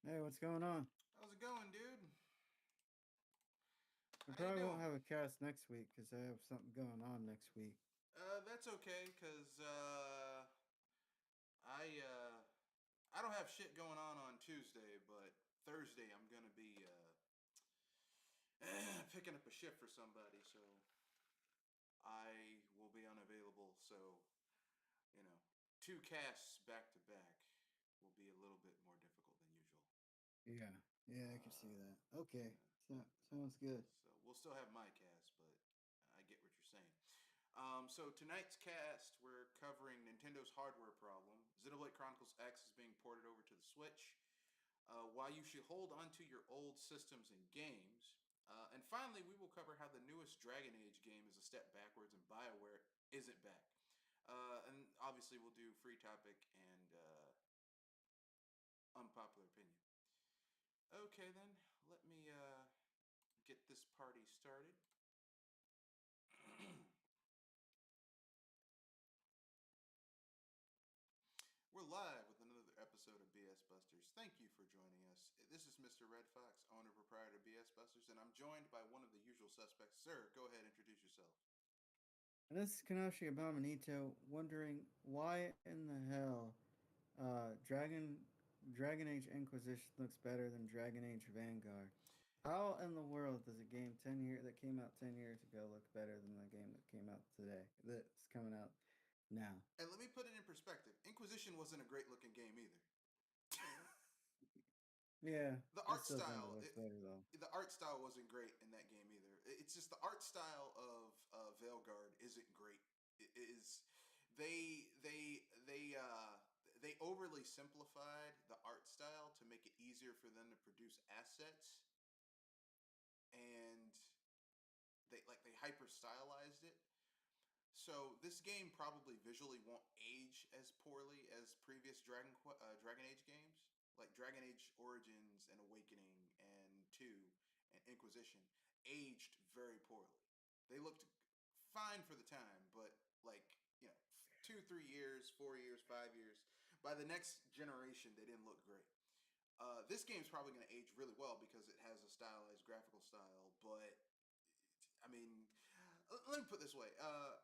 Hey, what's going on? How's it going, dude? We How you probably won't doing? have a cast next week because I have something going on next week. That's okay, cause I uh, I don't have shit going on Tuesday, but Thursday I'm gonna be picking up a shift for somebody, so I will be unavailable. So you know, two casts back to back will be a little bit more difficult than usual. Yeah, yeah, I can see Uh, that. Okay, yeah. so sounds good. So we'll still have my cast, but I get what you're saying. So tonight's cast, we're covering Nintendo's hardware problem. Xenoblade Chronicles X is being ported over to the Switch. Why you should hold onto your old systems and games. And finally, we will cover how the newest Dragon Age game is a step backwards and BioWare isn't back. And obviously, we'll do free topic and unpopular opinion. Okay, then, let me get this party started. We're live with another episode of BS Busters. Thank you for joining us. This is Mr. Red Fox, owner proprietor BS Busters, and I'm joined by one of the usual suspects. Sir, go ahead, introduce yourself. And this is Kanashi Abominito wondering why in the hell Dragon Age Inquisition looks better than Dragon Age Vanguard. How in the world does a game 10 year that came out 10 years ago look better than the game that came out today? That's coming out now. And let me put it in perspective. Inquisition wasn't a great looking game either. Yeah, the I art still think it style, looks better though. the art style wasn't great in that game either. It's just the art style of Veilguard isn't great. It is they overly simplified the art style to make it easier for them to produce assets, and they hyper stylized it. So this game probably visually won't age as poorly as previous Dragon Age games, like Dragon Age Origins and Awakening and Two and Inquisition, aged very poorly. They looked fine for the time, but like 2, 3 years, 4 years, 5 years, by the next generation, they didn't look great. This game's probably going to age really well because it has a stylized graphical style, but I mean, let me put it this way: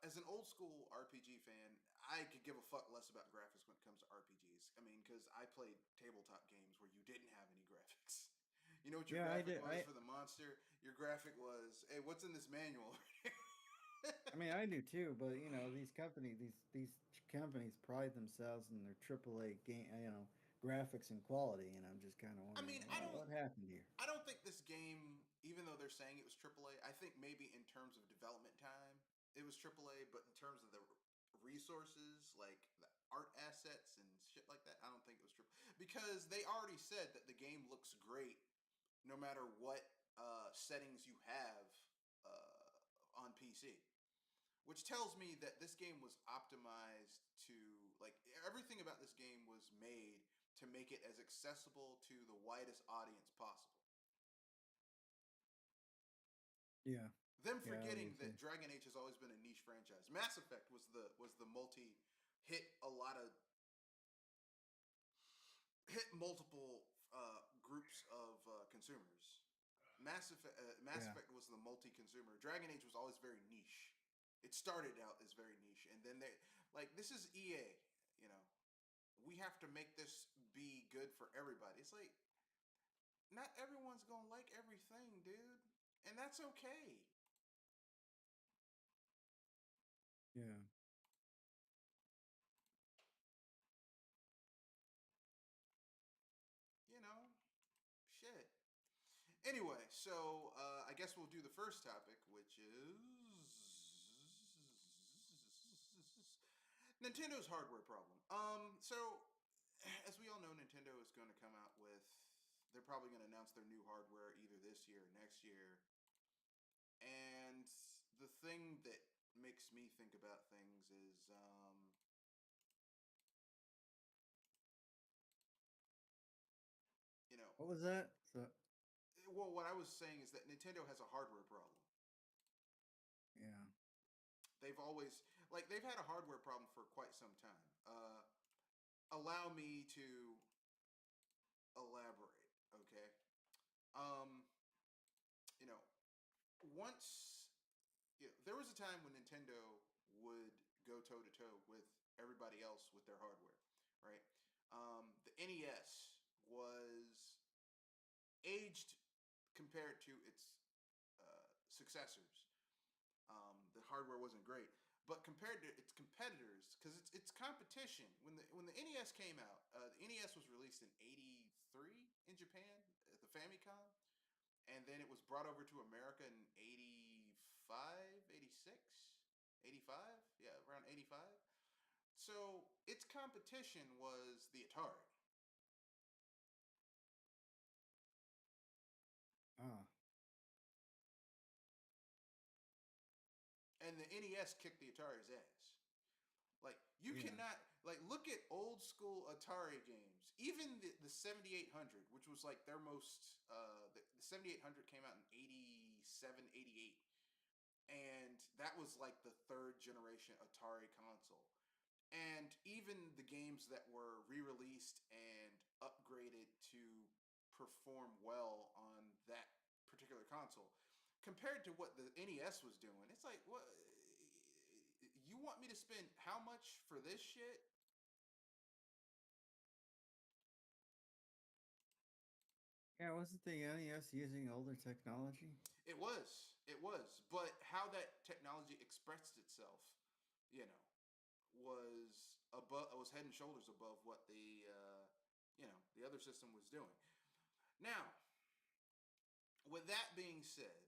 as an old school RPG fan, I could give a fuck less about graphics when it comes to RPGs. I mean, because I played tabletop games where you didn't have any graphics. You know what your Yeah, I graphic did. was for the monster? Your graphic was, hey, what's in this manual? I mean, I do too, but these companies pride themselves in their AAA game, graphics and quality, and I'm just kind of I wondering mean, I don't, what happened here. I don't think this game, even though they're saying it was AAA, I think maybe in terms of development time, it was AAA, but in terms of the resources, like the art assets and shit like that, I don't think it was triple because they already said that the game looks great no matter what settings you have on PC. Which tells me that this game was optimized to like everything about this game was made to make it as accessible to the widest audience possible. Yeah, Them yeah, I do forgetting that too. Dragon Age has always been a niche franchise. Mass Effect was the multi hit a lot of hit multiple groups of consumers. Mass Yeah, Effect was the multi-consumer. Dragon Age was always very niche. It started out as very niche, and then they like this is EA. You know, we have to make this be good for everybody. It's like not everyone's gonna like everything, dude, and that's okay. yeah. You know, shit. Anyway, so I guess we'll do the first topic, which is Nintendo's hardware problem. So as we all know, Nintendo is going to come out with. They're probably going to announce their new hardware either this year or next year. And the thing that makes me think about things is, you know, What was that? So, well, what I was saying is that Nintendo has a hardware problem. yeah, They've always they've had a hardware problem for quite some time. Allow me to elaborate. Um, you know, once there was a time when Nintendo would go toe to toe with everybody else with their hardware, right? The NES was aged compared to its successors. The hardware wasn't great, but compared to its competitors, because it's competition. When the NES came out, the NES was released in '83 in Japan at the Famicom, and then it was brought over to America in 85, 86, 85, yeah, around 85. So its competition was the Atari. Ah, And the NES kicked the Atari's ass. Like you yeah. cannot look at old school Atari games. Even the 7800, which was like their most the 7800 came out in 87, 88, and that was like the third generation Atari console. And even the games that were re-released and upgraded to perform well on that particular console compared to what the NES was doing, it's like, what, you want me to spend how much for this shit? Yeah, wasn't the NES using older technology? It was, but how that technology expressed itself, you know, was head and shoulders above what the other system was doing. Now, with that being said,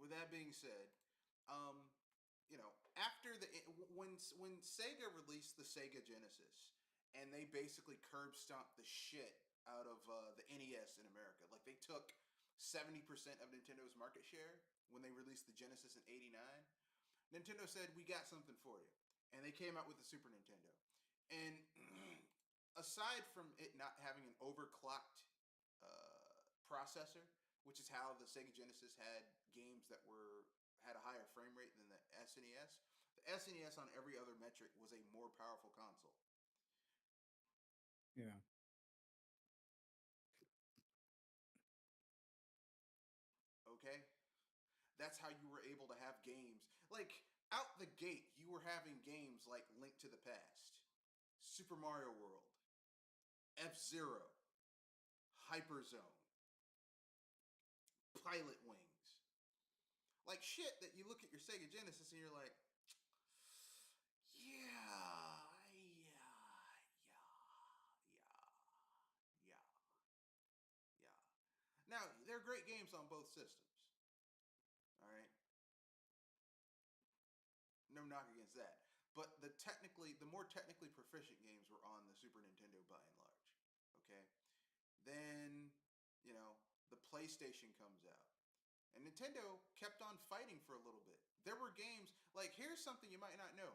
with that being said, um, after when Sega released the Sega Genesis, and they basically curb stomped the shit out of the NES in America. Like they took 70% of Nintendo's market share when they released the Genesis in '89. Nintendo said, "We got something for you," and they came out with the Super Nintendo. And aside from it not having an overclocked processor, which is how the Sega Genesis had games that had a higher frame rate than the SNES. The SNES on every other metric was a more powerful console. Yeah. Okay, that's how you were able to have games like out the gate. You were having games like Link to the Past, Super Mario World, F Zero, Hyperzone, Pilot Wings. Like shit that you look at your Sega Genesis and you're like, yeah, yeah, yeah, yeah, yeah. Now, they're great games on both systems. All right. No knock against that. But the more technically proficient games were on the Super Nintendo by and large. Okay. Then, you know, the PlayStation comes out. And Nintendo kept on fighting for a little bit. There were games like here's something you might not know.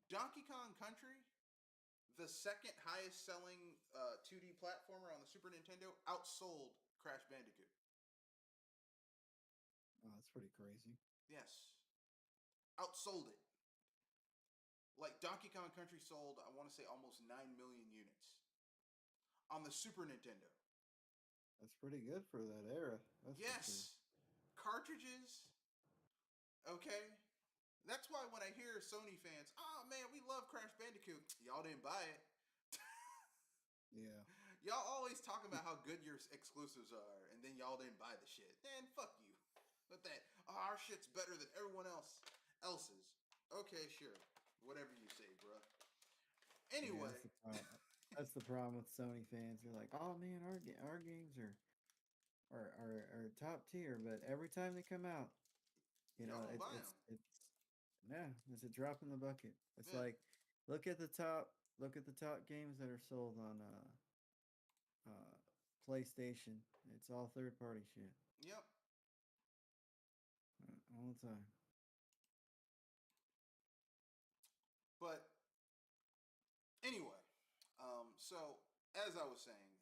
Donkey Kong Country, the second highest selling 2D platformer on the Super Nintendo, outsold Crash Bandicoot. Oh, that's pretty crazy. Yes, outsold it. Like Donkey Kong Country sold, I want to say almost 9 million units on the Super Nintendo. That's pretty good for that era. That's for sure. Yes, cartridges. Okay, that's why when I hear Sony fans, oh man, we love Crash Bandicoot, y'all didn't buy it. Yeah. Y'all always talk about how good your exclusives are, and then y'all didn't buy the shit. Man, fuck you. With that, oh, our shit's better than everyone else's. Okay, sure, whatever you say, bruh. Yeah, Anyway, that's the problem. That's the problem with Sony fans. They're like, "Oh man, our games are top tier," but every time they come out, y'all don't buy it's yeah, it's a drop in the bucket. It's them. like look at the top games that are sold on PlayStation. It's all third party shit Yeah, yep. all the time. But anyway, so as I was saying,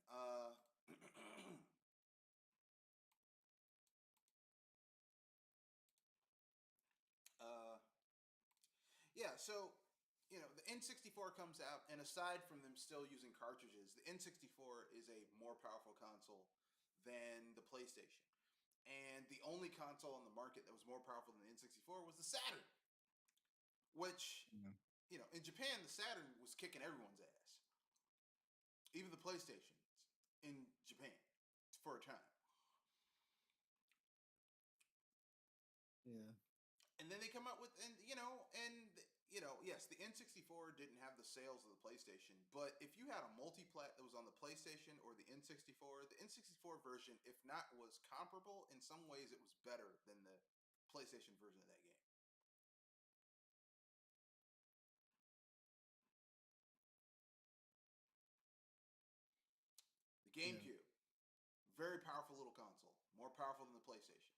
Yeah, so the N64 comes out, and aside from them still using cartridges, the N64 is a more powerful console than the PlayStation. And the only console on the market that was more powerful than the N64 was the Saturn, which, Yeah. in Japan, the Saturn was kicking everyone's ass, even the PlayStations in Japan for a time. Yeah. And then they come up with, yes, the N64 didn't have the sales of the PlayStation, but if you had a multiplat that was on the PlayStation or the N64 version, if not was comparable, in some ways it was better than the PlayStation version of that game. The Yeah. GameCube, very powerful little console, more powerful than the PlayStation.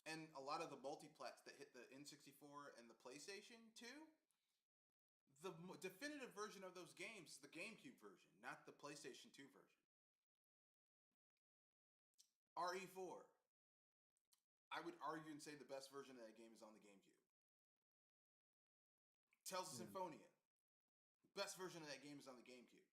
And a lot of the multiplats that hit the N64 and the PlayStation 2, the definitive version of those games is the GameCube version, not the PlayStation 2 version. RE4, I would argue and say the best version of that game is on the GameCube. Tales of Yeah. Symphonia, best version of that game is on the GameCube.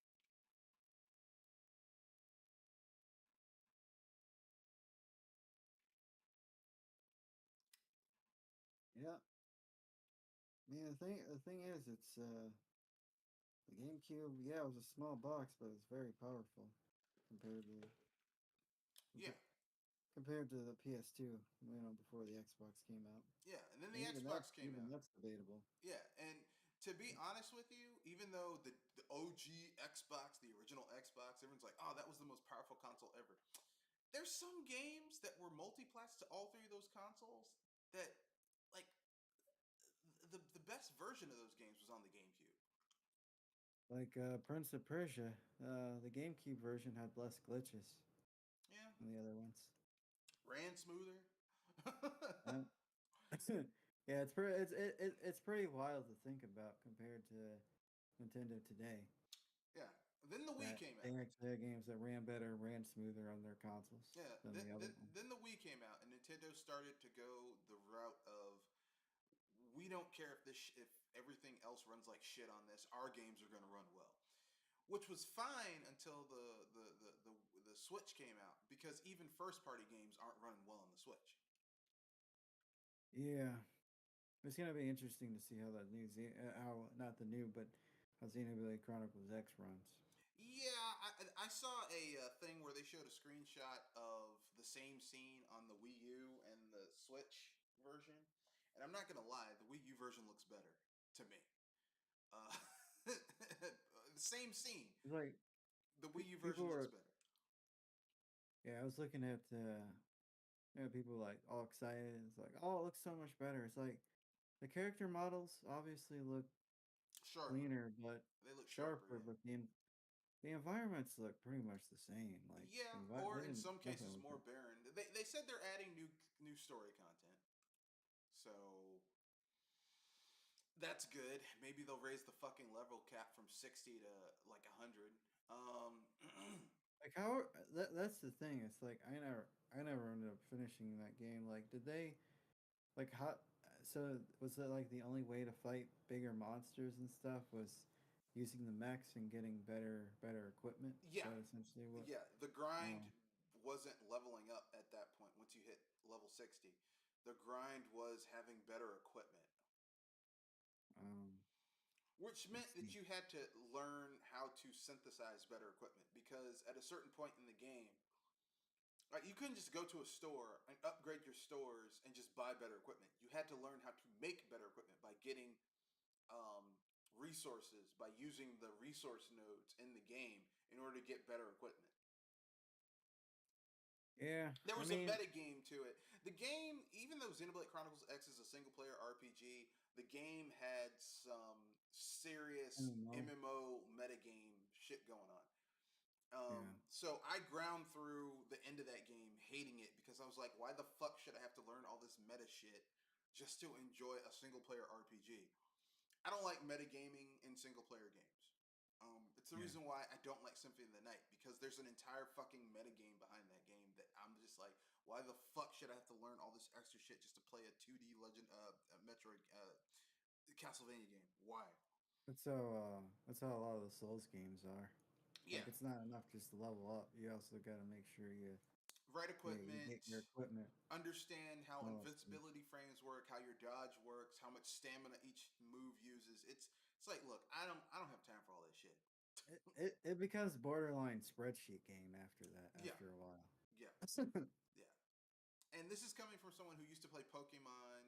Yeah. I mean, the thing is, it's the GameCube. Yeah, it was a small box, but it's very powerful compared to Yeah, compa- compared to the PS2. Before the Xbox came out, yeah, and then the and Xbox came even out. that's debatable. Yeah, and to be honest with you, even though the OG Xbox, the original Xbox, everyone's like, oh, that was the most powerful console ever. There's some games that were multiplats to all three of those consoles that, like, the best version of those games was on the GameCube. Like Prince of Persia, the GameCube version had less glitches Yeah, than the other ones. ran smoother. Yeah, yeah, it's pretty wild to think about compared to Nintendo today. Yeah. Then the Wii That came they out. actually had games that ran better, ran smoother on their consoles Yeah. than Then, the other then, ones. then the Wii came out, and Nintendo started to go the route of, we don't care if if everything else runs like shit on this. Our games are going to run well, which was fine until the Switch came out, because even first party games aren't running well on the Switch. Yeah, it's gonna be interesting to see how that how not the new, but how Xenoblade Chronicles X runs. Yeah, I saw a thing where they showed a screenshot of the same scene on the Wii U and the Switch version, and I'm not gonna lie, the Wii U version looks better to me. Uh, the same scene, It's like the Wii U people version looks were, better. yeah, I was looking at people like all excited. It's like, oh, it looks so much better. It's like the character models obviously look Sharper, cleaner, but they look sharper, sharper, yeah. but the environments look pretty much the same. Like Yeah, they or in didn't some nothing cases was more barren. They said they're adding new story content, so that's good. Maybe they'll raise the fucking level cap from 60 to like 100. Um, like how that's the thing. It's like I never ended up finishing that game. Like did they like how so was that like the only way to fight bigger monsters and stuff was using the mechs and getting better equipment? Is yeah, that essentially what? yeah. The grind Oh, wasn't leveling up at that point once you hit level 60. The grind was having better equipment, um, which I meant that see. you had to learn how to synthesize better equipment, because at a certain point in the game, like, you couldn't just go to a store and upgrade your stores and just buy better equipment. You had to learn how to make better equipment by getting um, resources, by using the resource nodes in the game in order to get better equipment. Yeah, There I was a mean, meta game to it. The game, even though Xenoblade Chronicles X is a single player RPG, the game had some I serious don't know. MMO metagame shit going on. Yeah, So I ground through the end of that game hating it, because I was like, why the fuck should I have to learn all this meta shit just to enjoy a single player RPG? I don't like metagaming in single player games. It's the yeah. reason why I don't like Symphony of the Night, because there's an entire fucking metagame behind that game that I'm just just like, why the fuck should I have to learn all this extra shit just to play a 2D Legend Metroid Castlevania game? Why? That's how a lot of the Souls games are. Yeah, Like it's not enough just to level up. You also got to make sure right you equipment, get your equipment. understand how All that stuff. invincibility frames work, how your dodge works, how much stamina each move uses. It's like, look, I don't have time for all that shit. It becomes borderline spreadsheet game after that. Yeah, After a while. yeah, yeah. And this is coming from someone who used to play Pokemon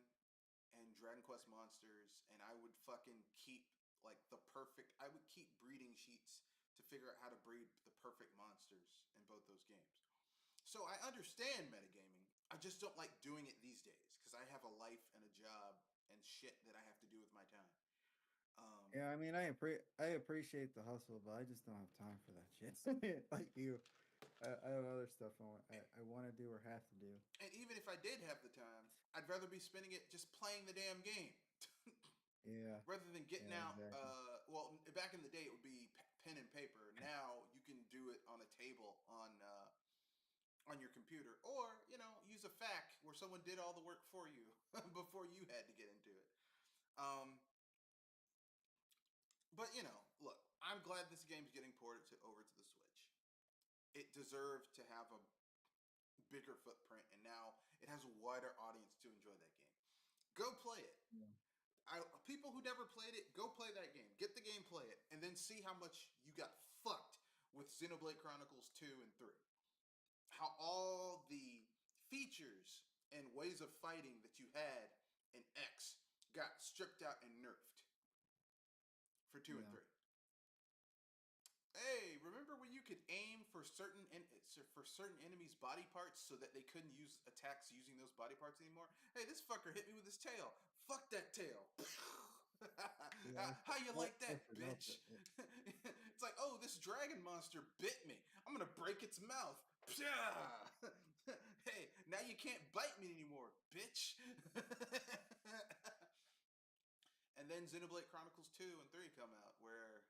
and Dragon Quest monsters, and I would fucking keep like the perfect. I would keep breeding sheets to figure out how to breed the perfect monsters in both those games. So I understand metagaming. I just don't like doing it these days because I have a life and a job and shit that I have to do with my time. Um, Yeah, I mean, I appreciate the hustle, but I just don't have time for that shit. Like you, I have other stuff I want to do or have to do. and even if I did have the time, I'd rather be spending it just playing the damn game Yeah, rather than getting yeah, out. exactly. Well, back in the day, it would be pen and paper. Now you can do it on a table on your computer, or use a FAQ where someone did all the work for you before you had to get into it. Um, but look, I'm glad this game's getting ported over to the Switch. It deserved to have a bigger footprint, and now it has a wider audience to enjoy that game. Go play it. Yeah, People who never played it, go play that game. Get the game, play it, and then see how much you got fucked with Xenoblade Chronicles 2 and 3. How all the features and ways of fighting that you had in X got stripped out and nerfed for 2 and yeah, 3. Hey, remember when you could aim for certain enemies' body parts so that they couldn't use attacks using those body parts anymore? Hey, this fucker hit me with his tail. Fuck that tail. yeah. How you like I that, forgot bitch? that. It's like, oh, this dragon monster bit me. I'm gonna break its mouth. Hey, now you can't bite me anymore, bitch. And then Xenoblade Chronicles 2 and 3 come out where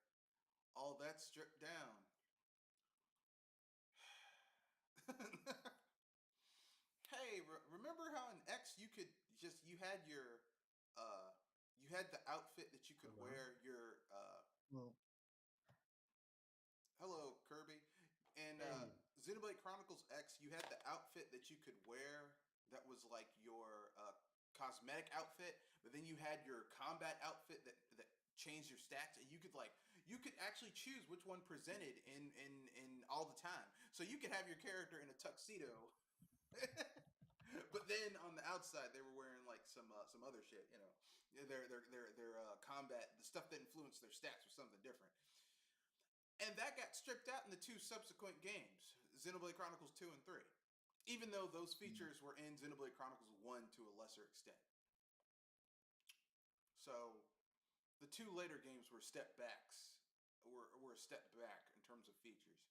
all that's stripped down. Hey, remember how in X you could just uh you had the outfit that you could Hello? wear your Well, hello Kirby. And Hey, Xenoblade Chronicles X, you had the outfit that you could wear that was like your cosmetic outfit, but then you had your combat outfit that changed your stats, and you could actually choose which one presented in all the time. So you could have your character in a tuxedo. But then on the outside, they were wearing like some other shit. Their combat, the stuff that influenced their stats was something different, and that got stripped out in the two subsequent games, Xenoblade Chronicles 2 and 3. Even though those yeah. features were in Xenoblade Chronicles 1 to a lesser extent. So the two later games were step backs, were a step back in terms of features.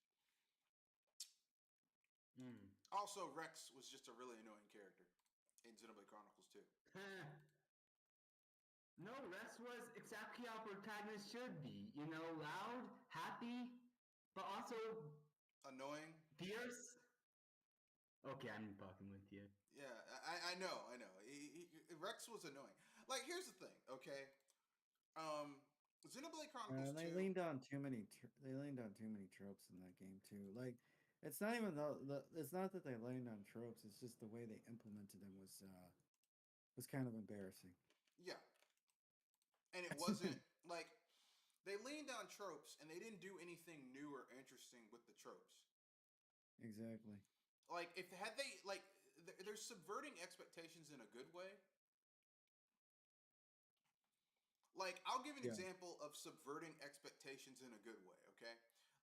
hmm. Also, Rex was just a really annoying character in Xenoblade Chronicles 2. No, Rex was exactly how protagonist should be. You know, loud, happy, but also Annoying? fierce. Okay, I'm fucking with you. Yeah, I know, I know. Rex was annoying. Like, here's the thing, okay? Um, Xenoblade Chronicles They 2. leaned on too many. They leaned on too many tropes in that game too. Like, it's not even It's not that they leaned on tropes. It's just the way they implemented them was kind of embarrassing. Yeah, and it wasn't like they leaned on tropes and they didn't do anything new or interesting with the tropes. Exactly. Like, if had they like, they're subverting expectations in a good way. Like, I'll give an Yeah. example of subverting expectations in a good way. Okay,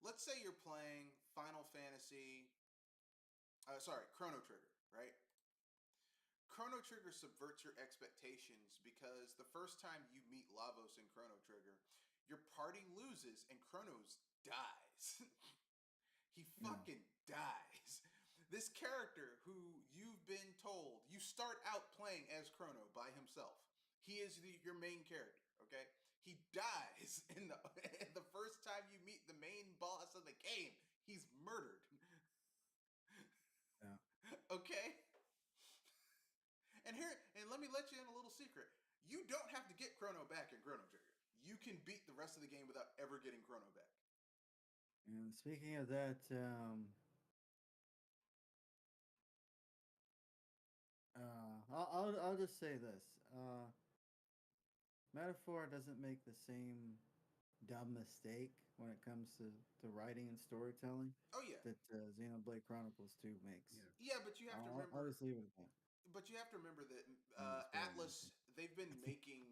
let's say you're playing Final Fantasy. Sorry, Chrono Trigger, right? Chrono Trigger subverts your expectations because the first time you meet Lavos in Chrono Trigger, your party loses and Chronos dies. He Yeah. fucking dies. This character who you've been told, you start out playing as Chrono by himself. He is your main character, okay? He dies in the first time you meet the main boss of the game. He's murdered. Yeah. Okay. And let me let you in a little secret. You don't have to get Chrono back in Chrono Trigger. You can beat the rest of the game without ever getting Chrono back. And speaking of that, I'll just say this: Metaphor doesn't make the same dumb mistake when it comes to writing and storytelling Oh yeah, that Xenoblade Chronicles 2 makes. Yeah. yeah, but you have to I'll remember. just leave it at that. But you have to remember that Not to spoil anything. Atlas. They've been making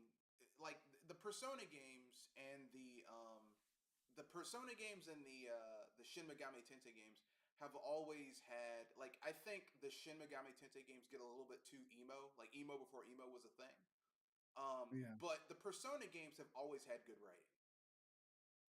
like the Persona games and the Persona games and the Shin Megami Tensei games have always had like I think the Shin Megami Tensei games get a little bit too emo, like emo before emo was a thing. Yeah, But the Persona games have always had good writing.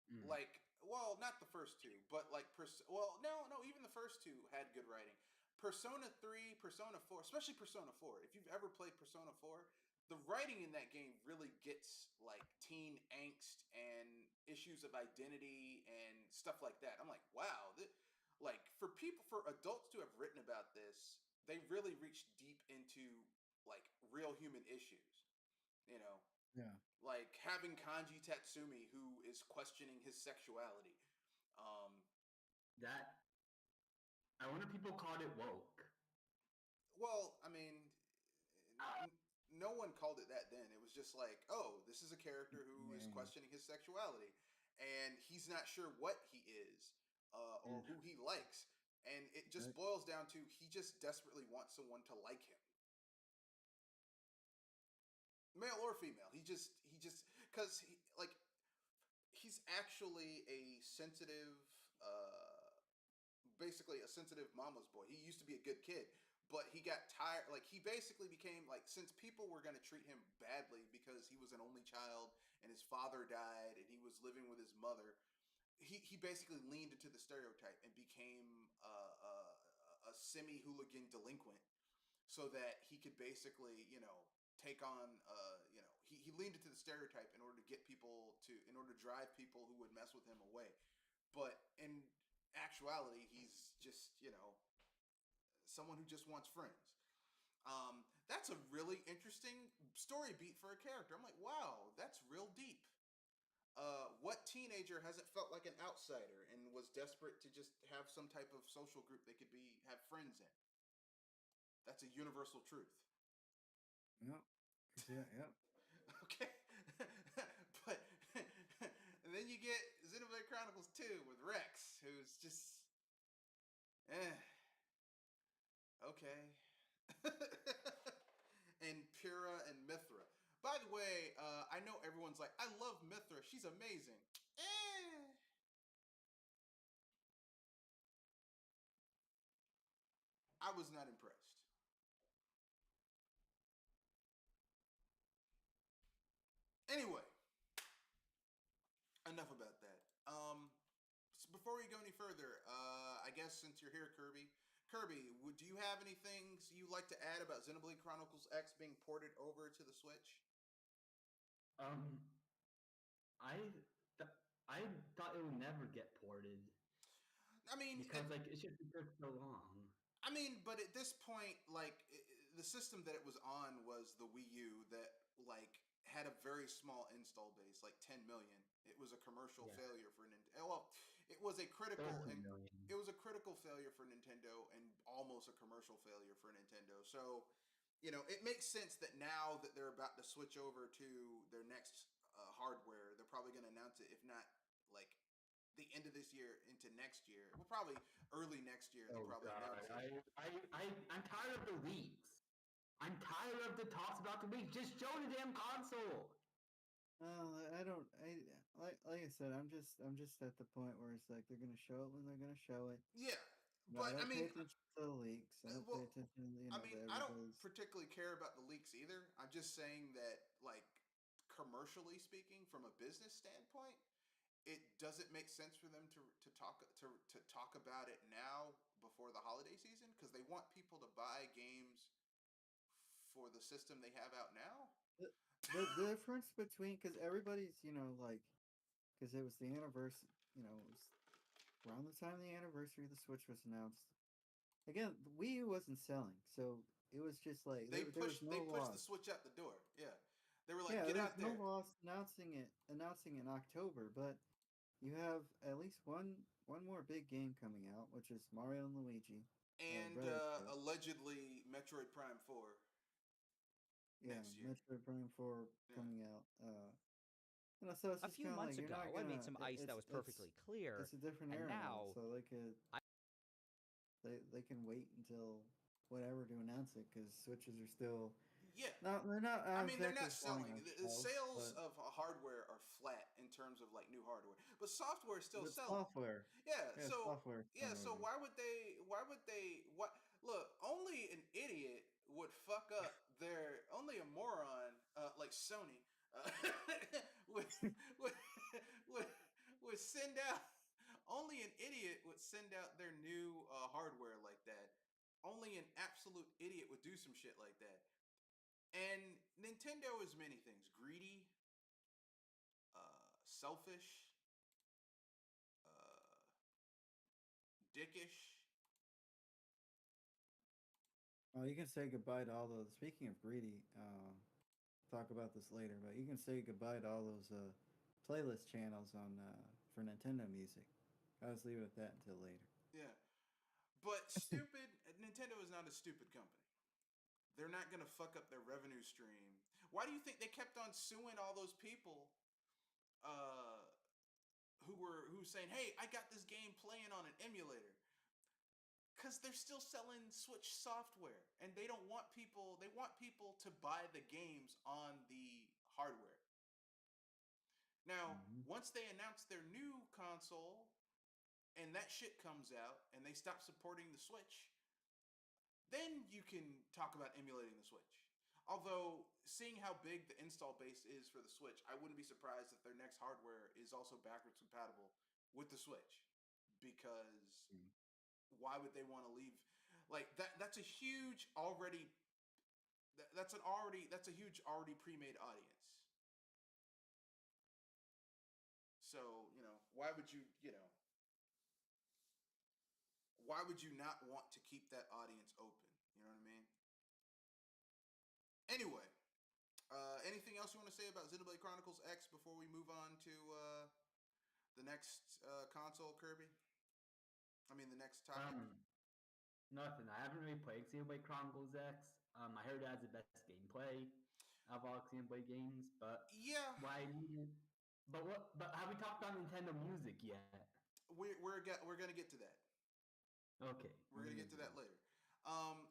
Mm. Like, well, not the first two, but like, well, no, no, even the first two had good writing. Persona 3, Persona 4, especially Persona 4. If you've ever played Persona 4, the writing in that game really gets like teen angst and issues of identity and stuff like that. I'm like, wow, like for adults to have written about this, they really reached deep into like real human issues, you know, yeah. like having Kanji Tatsumi who is questioning his sexuality. Um, That I wonder if people called it woke. well, I mean, no one called it that then. It was just like, oh, this is a character who is Yeah, questioning his sexuality, and he's not sure what he is or yeah. who he likes, and it just Right. boils down to he just desperately wants someone to like him, male or female. He just because he like he's actually a sensitive basically a sensitive mama's boy. He used to be a good kid, but he got tired. Like he basically became like since people were going to treat him badly because he was an only child and his father died and he was living with his mother. He basically leaned into the stereotype and became a semi hooligan delinquent so that he could basically take on he leaned into the stereotype in order to get people to in order to drive people who would mess with him away, but in actuality he's just someone who just wants friends. That's a really interesting story beat for a character. I'm like, wow, that's real deep. What teenager hasn't felt like an outsider and was desperate to just have some type of social group they could be have friends in? That's a universal truth. Yep. Yeah, yep. Okay, but and then you get Xenoblade Chronicles 2 with Rex, who's just okay. And Pyrrha and Mithra. By the way, I know everyone's like, I love Mithra. She's amazing. Eh. I was not impressed. Anyway, enough about that. So before we go any further, I guess since you're here, Kirby, do you have any things you like to add about Xenoblade Chronicles X being ported over to the Switch? Um, I th- I thought it would never get ported I mean, because like it should be for so long. but at this point, like the system that it was on was the Wii U that like had a very small install base, like 10 million. It was a commercial Yeah, failure for Nintendo. Well, it was a critical 13 and million. it was a critical failure for Nintendo and almost a commercial failure for Nintendo. So, it makes sense that now that they're about to switch over to their next hardware, they're probably going to announce it, if not like the end of this year into next year. Well, probably early next year. They'll Oh probably God, announce it. I'm tired of the leaks. I'm tired of the talks about the leaks. Just show the damn console. I don't. Like I said, I'm just at the point where it's like they're gonna show it when they're gonna show it. Yeah, I but I don't pay mean, attention to the leaks. I don't pay well, attention, I to mean, I don't everybody's. particularly care about the leaks either. I'm just saying that, like, commercially speaking, from a business standpoint, it doesn't make sense for them to talk about it now before the holiday season because they want people to buy games for the system they have out now. The, the difference between because everybody's like because it was the anniversary. It was around the time the anniversary of the Switch was announced. again, the Wii U wasn't selling, so it was just like there was They no pushed the loss. Switch out the door. Yeah, they were like, Yeah, get there was out no there. loss announcing in October, but you have at least one more big game coming out, which is Mario and Luigi, And Breath of the World. allegedly Metroid Prime 4 Yeah, next year. Metroid Prime 4 Yeah. coming out. So it's A just few kind of like months you're not ago, I made gonna. some ice that was perfectly clear, It's a different and era now, now so they can wait until whatever to announce it because Switches are still Yeah, not they're not I mean, they're exactly not falling selling. on The shelves, sales but of hardware are flat in terms of like new hardware, but software is still but selling. software, Yeah, yeah, software is yeah, so turnover. why would they? Why would they? What? Look, only an idiot would fuck up their. Only a moron like Sony uh, would, would would would send out. Only an idiot would send out their new hardware like that. Only an absolute idiot would do some shit like that. And Nintendo is many things: greedy, selfish, uh, dickish. Oh, you can say goodbye to all those. Speaking of greedy, talk about this later, but you can say goodbye to all those playlist channels on for Nintendo music. I'll just leave it at that until later. Yeah, but stupid. Nintendo is not a stupid company. They're not gonna fuck up their revenue stream. Why do you think they kept on suing all those people uh, who were saying, "Hey, I got this game playing on an emulator"? Because they're still selling Switch software, and they don't want people. They want people to buy the games on the hardware. Now, Hmm. once they announce their new console and that shit comes out and they stop supporting the Switch, then you can talk about emulating the Switch. Although, seeing how big the install base is for the Switch, I wouldn't be surprised if their next hardware is also backwards compatible with the Switch. Because why would they want to leave like that? That's a huge already. That's a huge already pre-made audience. So why would why would you not want to keep that audience open? You know what I mean? Anyway, anything else you want to say about Xenoblade Chronicles X before we move on to the next console, Kirby? I mean, the next topic. Nothing. I haven't really played Xenoblade Chronicles X. I heard it has the best gameplay of all Xenoblade games, but Yeah, why need it? But what? But have we talked about Nintendo Music yet? we're gonna get to that. Okay, We're gonna get to that later.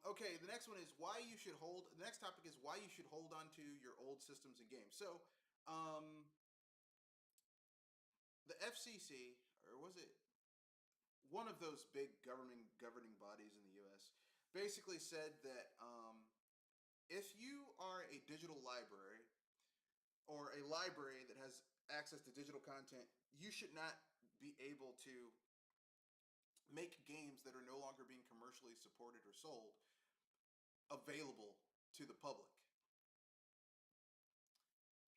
Okay, the next one is why you should hold. The next topic is why you should hold on to your old systems and games. So, um, the FCC, or was it one of those big governing bodies in the U.S., basically said that if you are a digital library or a library that has access to digital content, you should not be able to make games that are no longer being commercially supported or sold available to the public.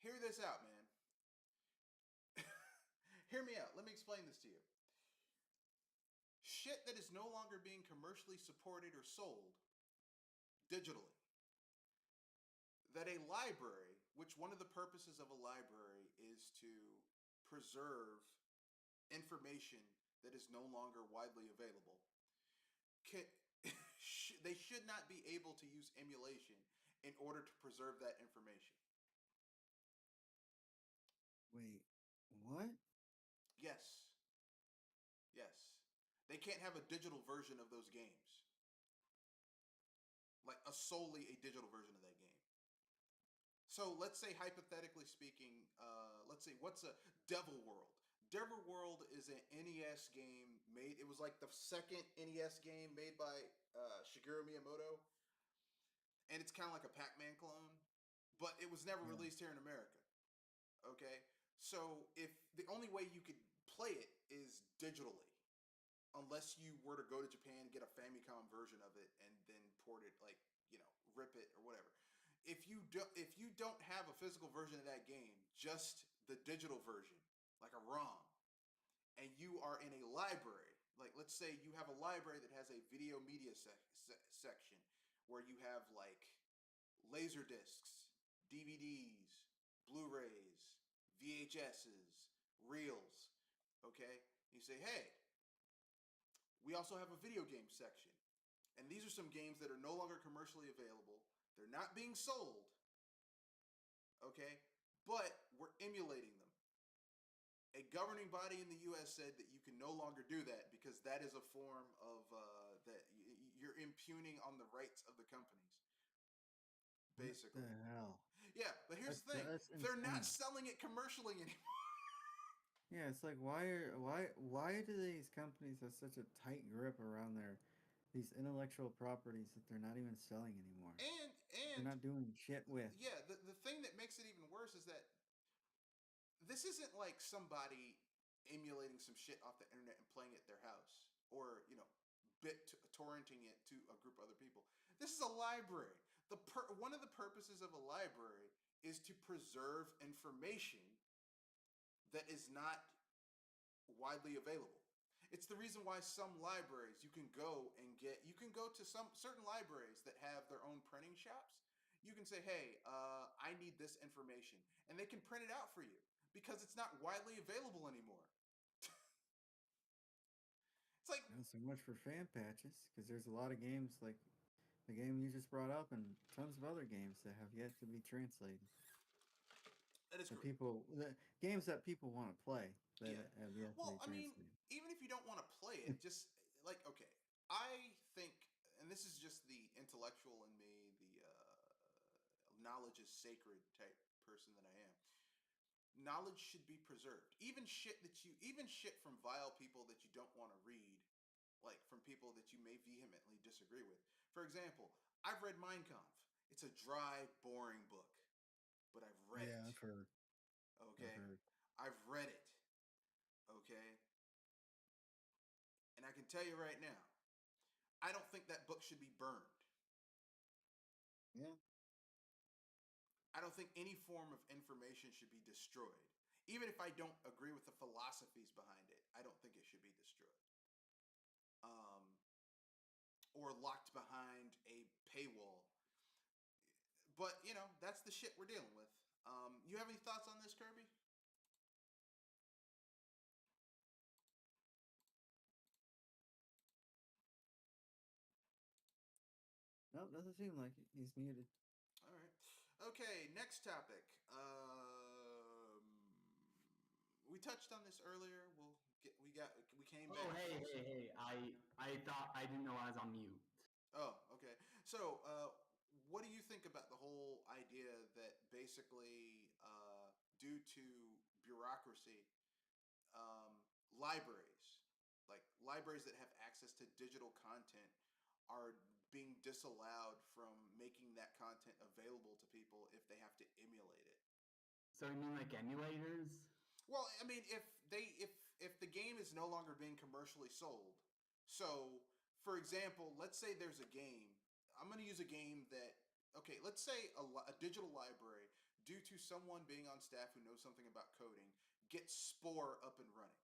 Hear this out, man. Hear me out. Let me explain this to you. Shit that is no longer being commercially supported or sold digitally. That a library, which one of the purposes of a library is to preserve information that is no longer widely available, can, they should not be able to use emulation in order to preserve that information. Wait, what? Yes, yes. They can't have a digital version of those games, like a solely a digital version of that game. So let's say, hypothetically speaking, let's say what's a Devil World? Devil World is an NES game made. It was like the second NES game made by Shigeru Miyamoto, and it's kind of like a Pac-Man clone, but it was never Yeah. released here in America. Okay, so if the only way you could play it is digitally, unless you were to go to Japan and get a Famicom version of it and then port it, like rip it or whatever. If you don't have a physical version of that game, just the digital version, like a ROM, and you are in a library, Like, let's say you have a library that has a video media section where you have like laser discs, DVDs, Blu-rays, VHSs, reels. Okay, you say, hey, we also have a video game section, and these are some games that are no longer commercially available. They're not being sold. Okay, but we're emulating them. A governing body in the U.S. said that you can no longer do that because that is a form of that you're impugning on the rights of the companies. Basically, what the hell? yeah. But here's the thing: That's they're not insane. selling it commercially anymore. Yeah, it's like why do these companies have such a tight grip around these intellectual properties that they're not even selling anymore? And They're not doing shit with. yeah, the thing that makes it even worse is that this isn't like somebody emulating some shit off the internet and playing it at their house, or torrenting it to a group of other people. This is a library. One of the purposes of a library is to preserve information that is not widely available. It's the reason why some libraries you can go to some certain libraries that have their own printing shops. You can say, hey, I need this information, and they can print it out for you because it's not widely available anymore. It's like, Not so much for fan patches, because there's a lot of games like the game you just brought up, and tons of other games that have yet to be translated. that is The correct. games that people want to play that Yeah. have yet to Well, be I mean, translated. even if you don't want to play it, just like, okay, I think, and this is just the intellectual in me, the knowledge is sacred type person that I am. Knowledge should be preserved. Even shit from vile people that you don't want to read, like from people that you may vehemently disagree with. For example, I've read Mein Kampf. It's a dry, boring book, but I've read Yeah, it. I've heard. I've Okay, heard. I've read it. Okay, and I can tell you right now, I don't think that book should be burned. Yeah. I don't think any form of information should be destroyed. Even if I don't agree with the philosophies behind it, I don't think it should be destroyed. Um, or locked behind a paywall. But, that's the shit we're dealing with. You have any thoughts on this, Kirby? Nope, doesn't seem like it. He's muted. All right. Okay, next topic. We touched on this earlier. We came Oh, back. hey! I thought I didn't know I was on mute. Oh, okay. So, what do you think about the whole idea that basically, due to bureaucracy, um, libraries, like libraries that have access to digital content, are being disallowed from making that content available to people if they have to emulate it? So you mean like emulators? Well, I mean, if the game is no longer being commercially sold, so for example, let's say there's a game. I'm going to use a game that, okay, let's say a digital library, due to someone being on staff who knows something about coding, gets Spore up and running.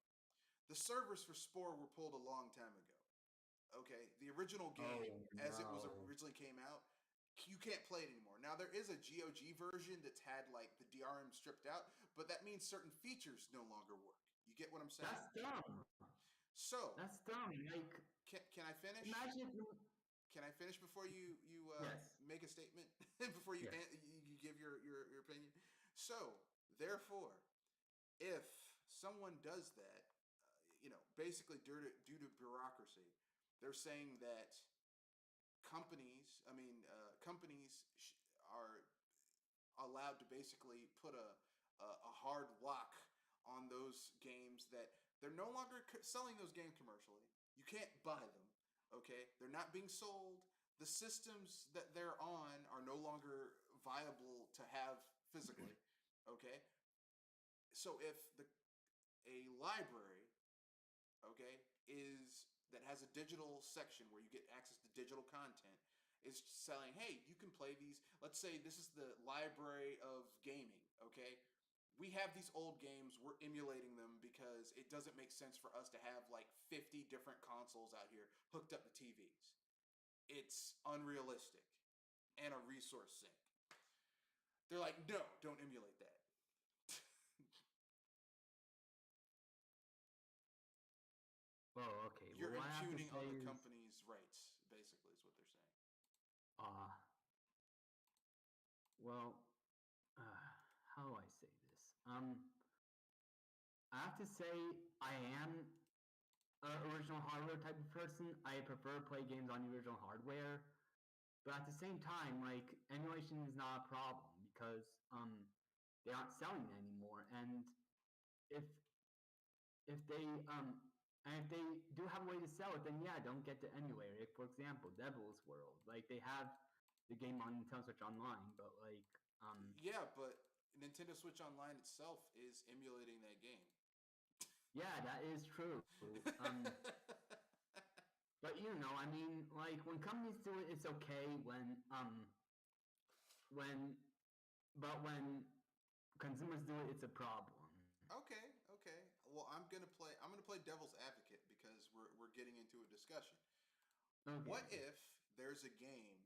The servers for Spore were pulled a long time ago. Okay, the original game, Oh as it was no. originally came out, you can't play it anymore. Now there is a GOG version that's had like the DRM stripped out, but that means certain features no longer work. You get what I'm saying? That's dumb. So, That's dumb. Like, can I finish? imagine. Can I finish before you Yes. make a statement? Before you, Yes. you give your opinion? So, therefore, if someone does that, basically due to bureaucracy, they're saying that companies are allowed to basically put a hard lock on those games, that they're no longer selling those games commercially. You can't buy them. Okay, they're not being sold. The systems that they're on are no longer viable to have physically. Okay, so if a library, okay, that has a digital section where you get access to digital content, is selling, hey, you can play these. Let's say this is the library of gaming, okay? we have these old games, we're emulating them because it doesn't make sense for us to have like 50 different consoles out here hooked up to TVs. It's unrealistic and a resource sink. They're like, no, don't emulate that. Oh, okay. You're Well, what I have to impugning say other is, companies' rights, basically, is what they're saying. uh, well, how do I say this? I have to say I am an original hardware type of person. I prefer to play games on the original hardware, but at the same time, like emulation is not a problem because they aren't selling it anymore, and if if they um and if they do have a way to sell it, then yeah, don't get the emulator. Like, for example, Devil's World, like they have the game on Nintendo Switch Online, but like Yeah, but Nintendo Switch Online itself is emulating that game. yeah, that is true. But you know, I mean, like when companies do it, it's okay. When when consumers do it, it's a problem. Okay, okay. Well, I'm gonna play devil's advocate because we're getting into a discussion. What Okay. if there's a game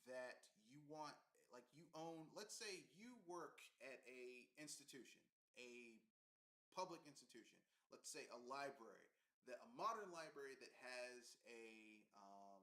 that you want, like you own, let's say you work at a institution, a public institution, let's say a library, a modern library that has uh,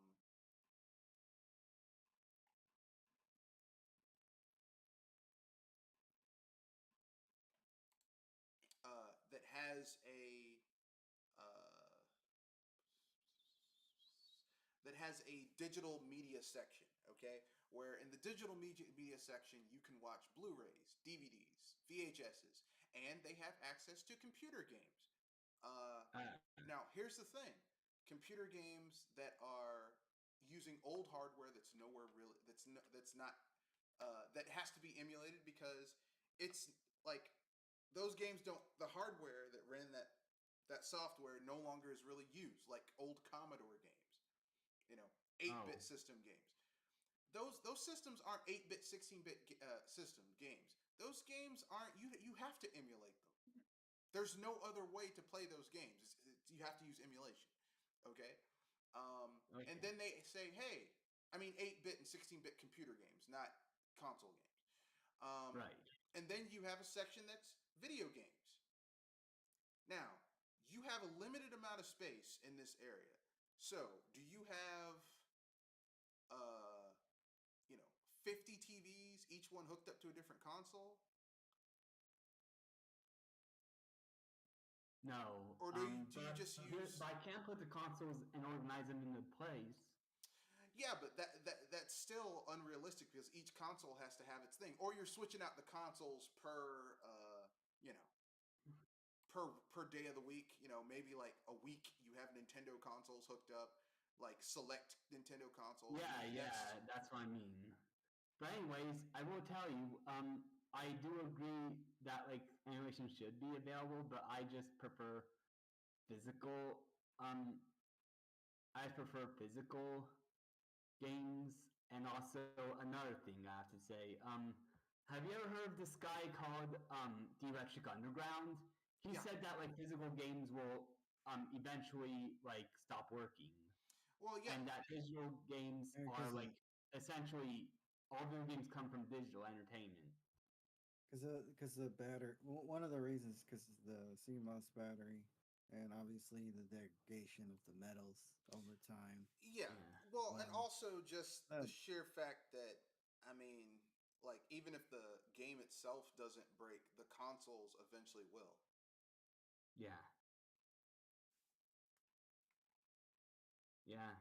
that has a digital media section, okay? Where in the digital media section, you can watch Blu rays, DVDs, VHSs, and they have access to computer games. Uh, Uh, Now, here's the thing, computer games that are using old hardware that's nowhere really, that's not, that has to be emulated because it's like those games don't, the hardware that ran that software no longer is really used, like old Commodore games, you know, 8-bit oh. system games. Those systems aren't 8-bit, 16-bit system games. Those games aren't, you have to emulate them. There's no other way to play those games. You have to use emulation. Okay. And Okay. then they say, hey, I mean 8-bit and 16-bit computer games, not console games. Um, Right. and then you have a section that's video games. Now, you have a limited amount of space in this area. So, do you have uh, you know, 50 TVs, each one hooked up to a different console? No. Or do you just But use? I can't put the consoles and organize them into place. Yeah, but that's still unrealistic because each console has to have its thing. Or you're switching out the consoles per you know, per day of the week. You know, maybe like a week you have Nintendo consoles hooked up, like select Nintendo consoles, and Yeah, then the next. yeah, that's what I mean. But anyways, I will tell you, I do agree that like animation should be available, but I just prefer physical. I prefer physical games, and also another thing I have to say. Have you ever heard of this guy called The Electric Underground? He Yeah. said that like physical games will eventually like stop working, Well, yeah. and that digital games are Because like essentially all video games come from digital entertainment. the battery. One of the reasons because the CMOS battery, and obviously the degradation of the metals over time. Yeah. Yeah. Well, and Um, also just that, the sheer fact that, I mean, like even if the game itself doesn't break, the consoles eventually will. Yeah. Yeah.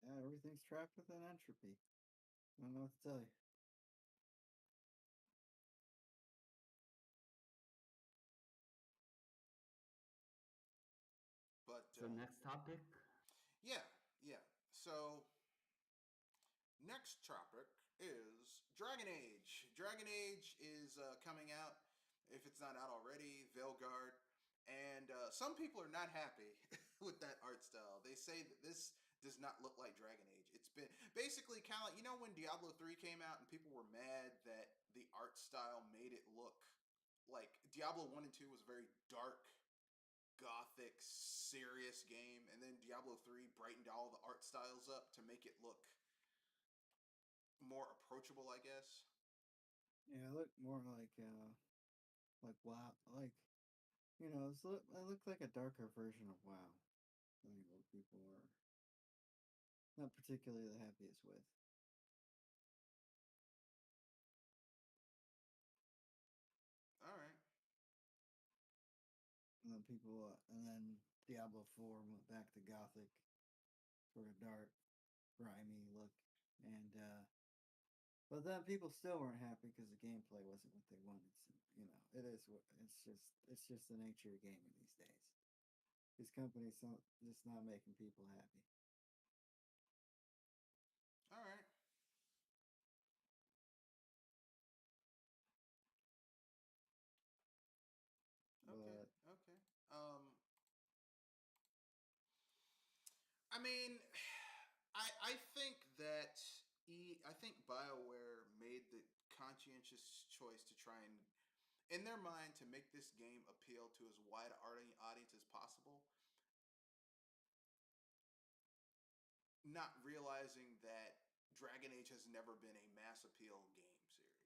yeah, everything's trapped within entropy. I don't know what to tell you. But So next topic. yeah, yeah. So next topic is Dragon Age. Dragon Age is coming out, if it's not out already, Veilguard. And some people are not happy with that art style. They say that this does not look like Dragon Age. It's been basically kind of like, when Diablo 3 came out and people were mad that the art style made it look like Diablo 1 and 2 was a very dark, gothic, serious game, and then Diablo 3 brightened all the art styles up to make it look more approachable, I guess. Yeah, it looked more like WoW, like it looked like a darker version of WoW. I think what people were not particularly the happiest with. All right. And then Diablo 4 went back to gothic, sort of dark, grimy look, and but then people still weren't happy because the gameplay wasn't what they wanted. So, it is what it's just the nature of gaming these days. These companies don't just not making people happy. All right. Okay. But Okay. I mean, I think that I think BioWare made the conscientious choice to try and, in their mind, to make this game appeal to as wide an audience as possible, not realizing that Dragon Age has never been a mass appeal game series.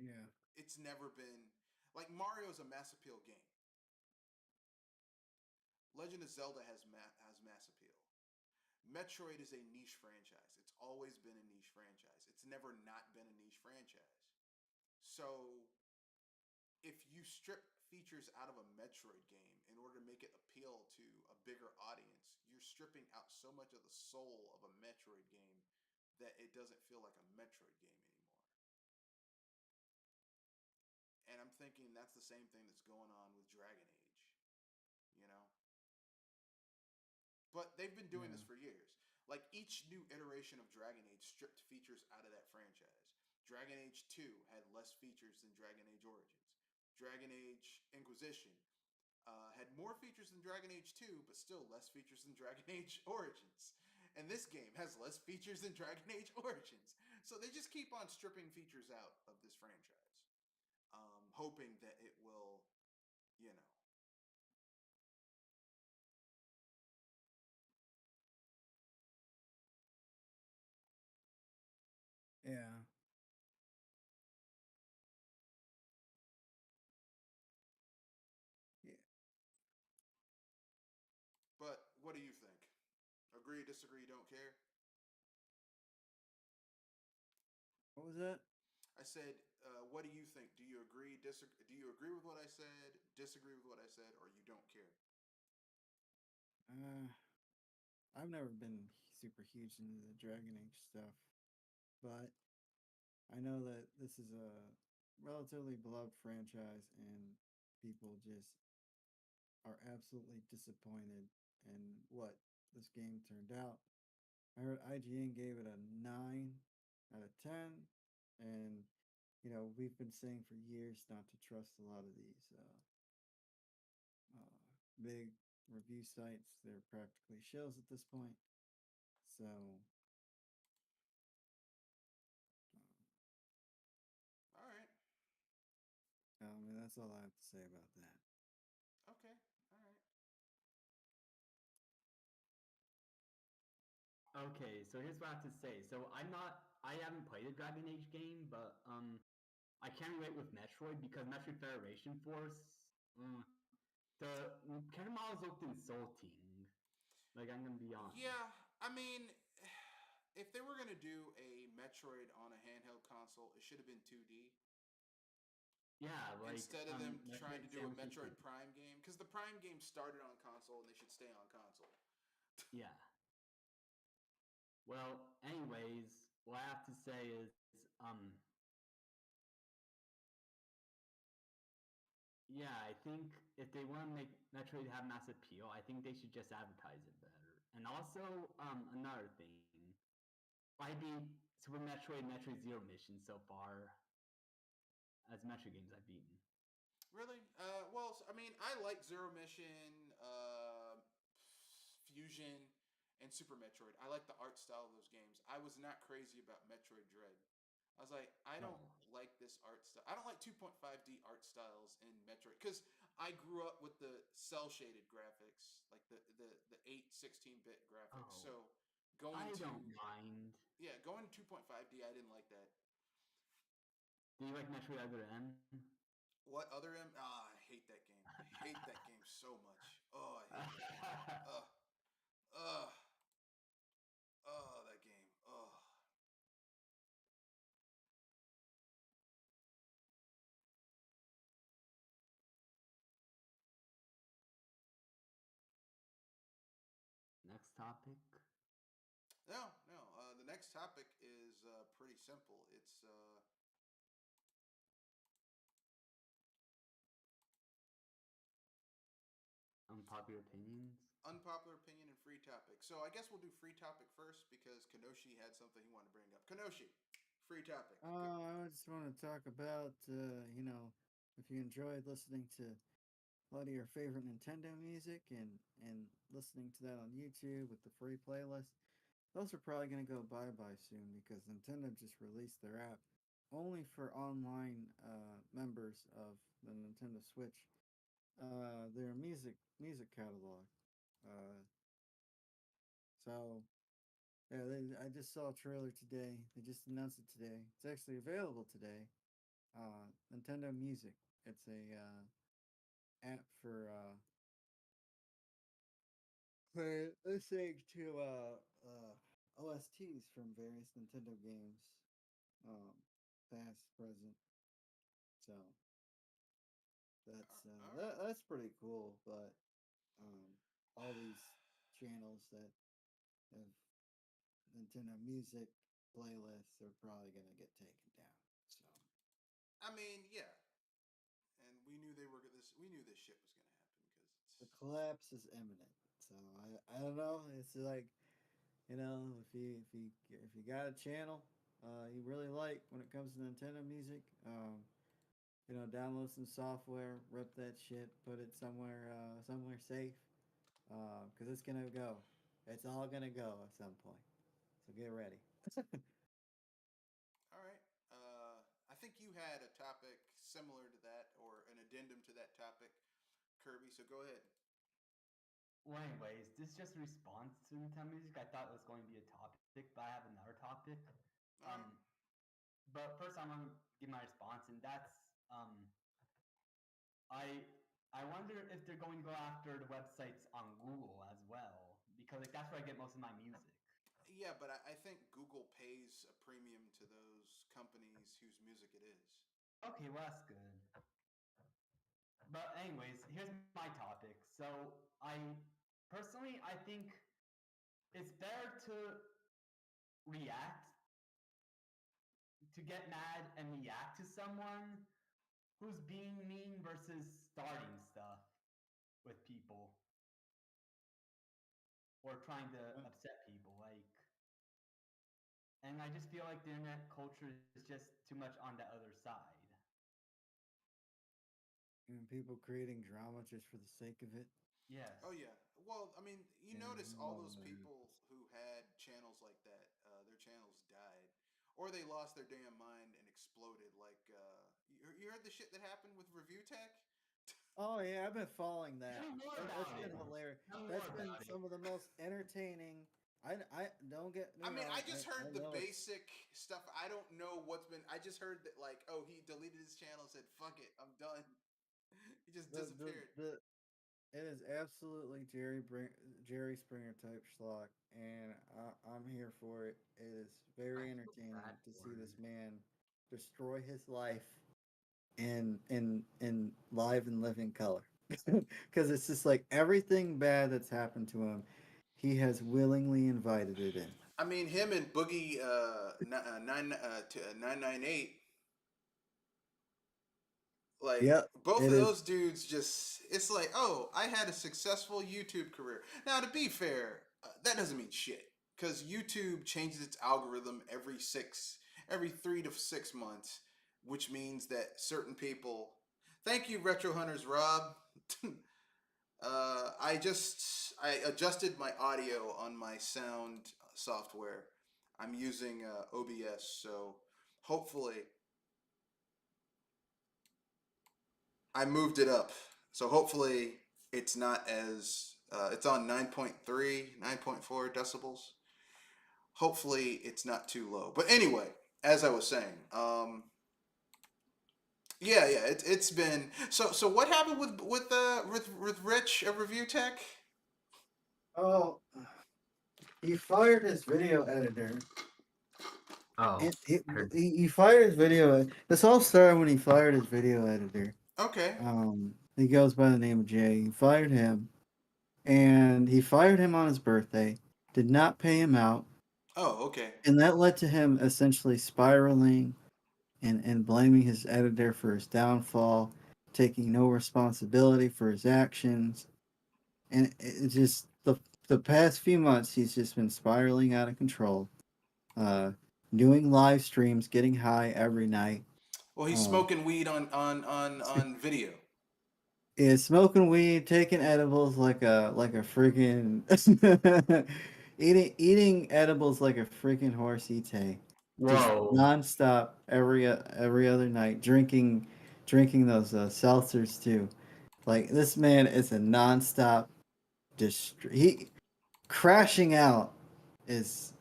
yeah, It's never been like Mario's a mass appeal game. Legend of Zelda has mass appeal. Metroid is a niche franchise. It's always been a niche franchise. It's never not been a niche franchise. So if you strip features out of a Metroid game in order to make it appeal to a bigger audience, you're stripping out so much of the soul of a Metroid game that it doesn't feel like a Metroid game anymore. And I'm thinking that's the same thing that's going on with Dragon Age, you know? But they've been doing yeah, this for years. Like each new iteration of Dragon Age stripped features out of that franchise. Dragon Age 2 had less features than Dragon Age Origins. Dragon Age Inquisition had more features than Dragon Age 2, but still less features than Dragon Age Origins. And this game has less features than Dragon Age Origins. So they just keep on stripping features out of this franchise, hoping that it will, you know. yeah. Yeah. But what do you think? Agree, disagree, don't care? What was that? I said, what do you think? Do you agree, disagree? Do you agree with what I said, disagree with what I said, or you don't care? Uh, I've never been super huge into the Dragon Age stuff, but I know that this is a relatively beloved franchise, and people just are absolutely disappointed in what this game turned out. I heard IGN gave it a 9 out of 10, and we've been saying for years not to trust a lot of these uh, big review sites. They're practically shells at this point. So, All right. I mean, that's all I have to say about that. Okay. All right. Okay, so here's what I have to say. So I haven't played a Dragon Age game, but I can relate with Metroid because Metroid Federation Force, mm, the character models looked insulting. Like I'm gonna be honest. Yeah, I mean, if they were gonna do a Metroid on a handheld console, it should have been 2D Yeah, like instead of them trying Metroid to do a Samus Metroid Returns. Prime game, because the Prime game started on console and they should stay on console. Yeah. Well, anyways, what I have to say is, yeah, I think if they want to make Metroid have mass appeal, I think they should just advertise it better. And also, another thing, I beat Super Metroid and Metroid Zero Mission so far as Metroid games I've beaten. Really? Well, I mean, I like Zero Mission, Fusion. and Super Metroid. I like the art style of those games. I was not crazy about Metroid Dread. I was like, I don't Oh. like this art style. I don't like 2.5D art styles in Metroid because I grew up with the cell shaded graphics, like the 8 16-bit graphics. Oh. So going I to don't mind. yeah, going to 2.5D, I didn't like that. Do you like Metroid Other M? What other M? Ah, I hate that game. I hate that game so much. Oh, I hate that game. Ugh, ugh, that game. Ugh. Next topic. No, no. The next topic is pretty simple. It's Unpopular opinions. unpopular opinion and free topic. So I guess we'll do free topic first because Kanoshi had something he wanted to bring up. Kanoshi, free topic. I just want to talk about, if you enjoyed listening to a lot of your favorite Nintendo music and listening to that on YouTube with the free playlist, those are probably going to go bye bye soon because Nintendo just released their app only for online members of the Nintendo Switch. Their music catalog. Uh, so yeah, I just saw a trailer today. They just announced it today. It's actually available today. Nintendo Music. It's a app for listening to OSTs from various Nintendo games, um, past, present. So All right. that's pretty cool. But all these channels that have Nintendo Music playlists are probably gonna get taken down. So I mean, yeah, and we knew they were this. We knew this shit was gonna happen because the it's. collapse is imminent. So I don't know. It's like, if you got a channel you really like when it comes to Nintendo music, download some software, rip that shit, put it somewhere safe, because it's gonna go. It's all gonna go at some point. So get ready. All right. I think you had a topic similar to that or an addendum to that topic, Kirby. So go ahead. Well, anyways, this is just a response to Nintendo Music. I thought it was going to be a topic, but I have another topic. All right. But first, I'm gonna give my response, and that's I I wonder if they're going to go after the websites on Google as well, because like that's where I get most of my music. Yeah, but I think Google pays a premium to those companies whose music it is. Okay, well that's good. But anyways, here's my topic. So I think it's better to react to get mad and react to someone who's being mean versus starting stuff with people or trying to upset people. And I just feel like the internet culture is just too much on the other side. And people creating drama just for the sake of it. Yes. Oh yeah. Well, I mean, you Yeah, notice I all love those that. people who had channels like that, their channels died, or they lost their damn mind and exploded. Like, you heard the shit that happened with Review Tech? Oh yeah, I've been following Tell that. me more That's about it. been hilarious. Tell me more That's been about it. some of the most entertaining. I don't get I me mean, I wrong. just I heard the know it's basic stuff. I don't know what's been. I just heard that like, oh, he deleted his channel, said fuck it, I'm done. He just disappeared. the it is absolutely Jerry Springer type schlock, and I'm here for it. It is I very feel bad entertaining to for see him. this man destroy his life in live and living color, because it's just like everything bad that's happened to him, he has willingly invited it in. I mean, him and Boogie 998. Like Yep, both it of is. those dudes, just it's like, oh, I had a successful YouTube career. Now, to be fair, that doesn't mean shit because YouTube changes its algorithm every 3 to 6 months, which means that certain people. Thank you, Retro Hunters Rob. I adjusted my audio on my sound software. I'm using OBS, so hopefully I moved it up. So hopefully it's not as it's on 9.3, 9.4 decibels. Hopefully it's not too low. But anyway, as I was saying, yeah, it's been so. So what happened with Rich, a review tech? Oh, he fired his video editor. Oh, He fired his video. This all started when he fired his video editor. Okay. He goes by the name of Jay. He fired him, and he fired him on his birthday. Did not pay him out, Oh, okay. and that led to him essentially spiraling and blaming his editor for his downfall, taking no responsibility for his actions, and it just the past few months he's just been spiraling out of control. Uh, Doing live streams, getting high every night. Well, he's smoking weed on video. Yeah, smoking weed, taking edibles like a freaking eating edibles like a freaking horse eats hay. Just whoa! nonstop every other night, drinking those seltzers too. Like this man is a nonstop he crashing out is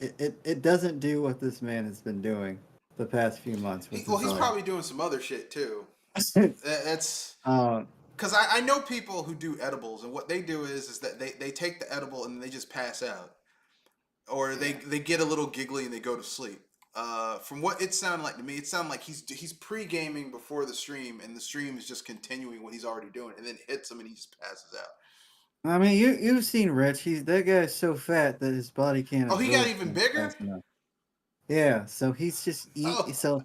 it doesn't do what this man has been doing the past few months with Well, his he's life. probably doing some other shit too. That's Uh, because I know people who do edibles, and what they do is that they take the edible and they just pass out, or they get a little giggly and they go to sleep. From what it sounded like to me, it sounded like he's pre-gaming before the stream, and the stream is just continuing what he's already doing, and then hits him and he just passes out. I mean, you've seen Rich. That guy's so fat that his body can't. Oh, he got absorb even things bigger. fast enough. Yeah, so he's just Oh. so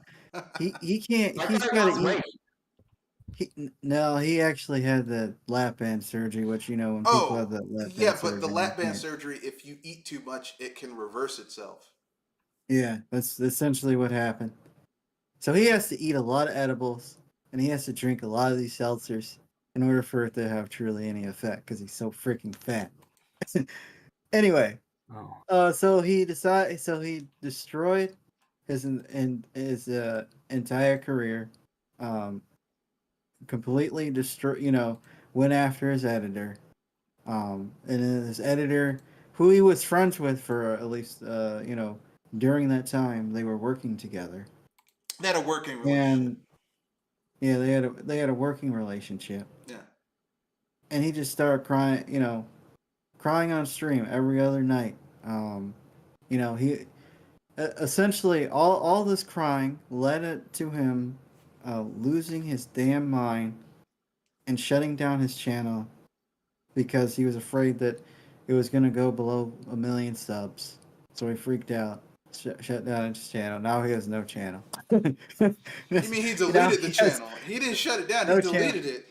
he can't. That He's guy got to lost eat. weight. No, he actually had the lap band surgery, which when people have that lap band Yeah, surgery, but the lap band can't- surgery, if you eat too much, it can reverse itself. Yeah, that's essentially what happened. So he has to eat a lot of edibles, and he has to drink a lot of these seltzers in order for it to have truly any effect, because he's so freaking fat. Anyway, Oh. so he destroyed his entire career, completely went after his editor, and his editor, who he was friends with for at least during that time they were working together. They had a working relationship. And yeah, they had a working relationship. Yeah. And he just started crying on stream every other night. He essentially all this crying led it to him losing his damn mind and shutting down his channel because he was afraid that it was going to go below 1 million subs. So he freaked out, shut down his channel. Now he has no channel. You mean he deleted the channel? He didn't shut it down. He deleted it.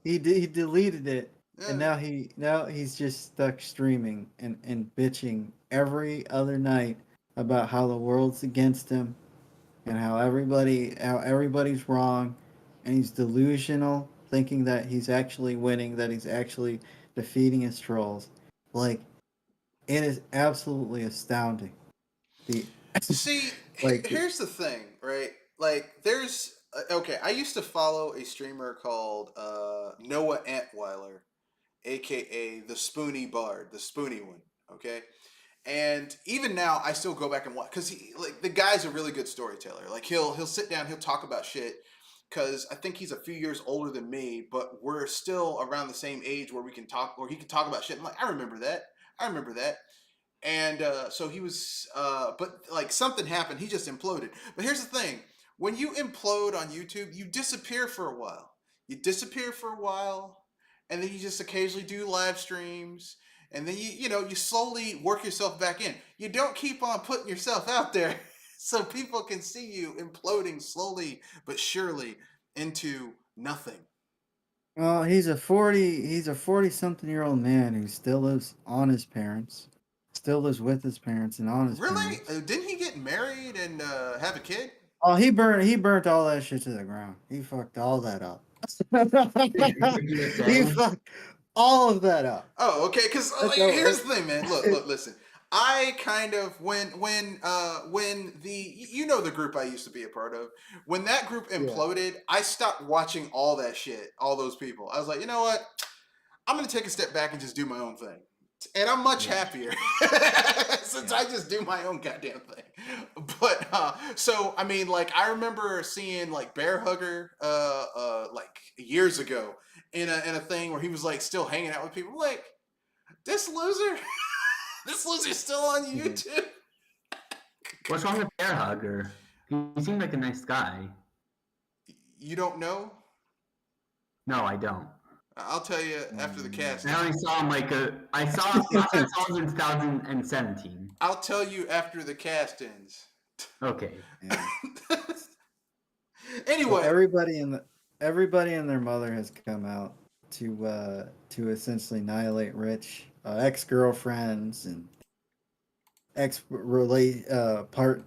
He deleted it. Yeah. And now he's just stuck streaming and bitching every other night about how the world's against him and how everybody's wrong, and he's delusional, thinking that he's actually winning, that he's actually defeating his trolls. Like, it is absolutely astounding. See, here's the thing, right? Like, there's okay. I used to follow a streamer called Noah Antweiler, aka the Spoony Bard, the Spoony one. Okay, and even now I still go back and watch because the guy's a really good storyteller. Like he'll sit down, he'll talk about shit. Because I think he's a few years older than me, but we're still around the same age where we can talk, or he can talk about shit. I'm like, I remember that. And so he was, but like something happened. He just imploded. But here's the thing: when you implode on YouTube, you disappear for a while. And then you just occasionally do live streams, and then you slowly work yourself back in. You don't keep on putting yourself out there, so people can see you imploding slowly but surely into nothing. Well, he's a 40-something-year-old man who still lives on his parents. Still lives with his parents and on his Really? parents. Didn't he get married and have a kid? Oh, he burnt all that shit to the ground. He fucked all that up. all of that out. Oh, okay. Because here's the thing, man. Look, listen. I kind of when the group I used to be a part of, when that group imploded, I stopped watching all that shit, all those people. I was like, you know what? I'm gonna take a step back and just do my own thing. And I'm much happier since I just do my own goddamn thing. But so I mean, like I remember seeing like Bear Hugger like years ago in a thing where he was like still hanging out with people. Like this loser, this loser's still on YouTube. What's wrong with Bear Hugger? He seemed like a nice guy. You don't know? No, I don't. I'll tell you after the cast. I only saw him I saw him in 2017. I'll tell you after the cast ends. Okay. Yeah. Anyway, so everybody and their mother has come out to essentially annihilate Rich, ex-girlfriends and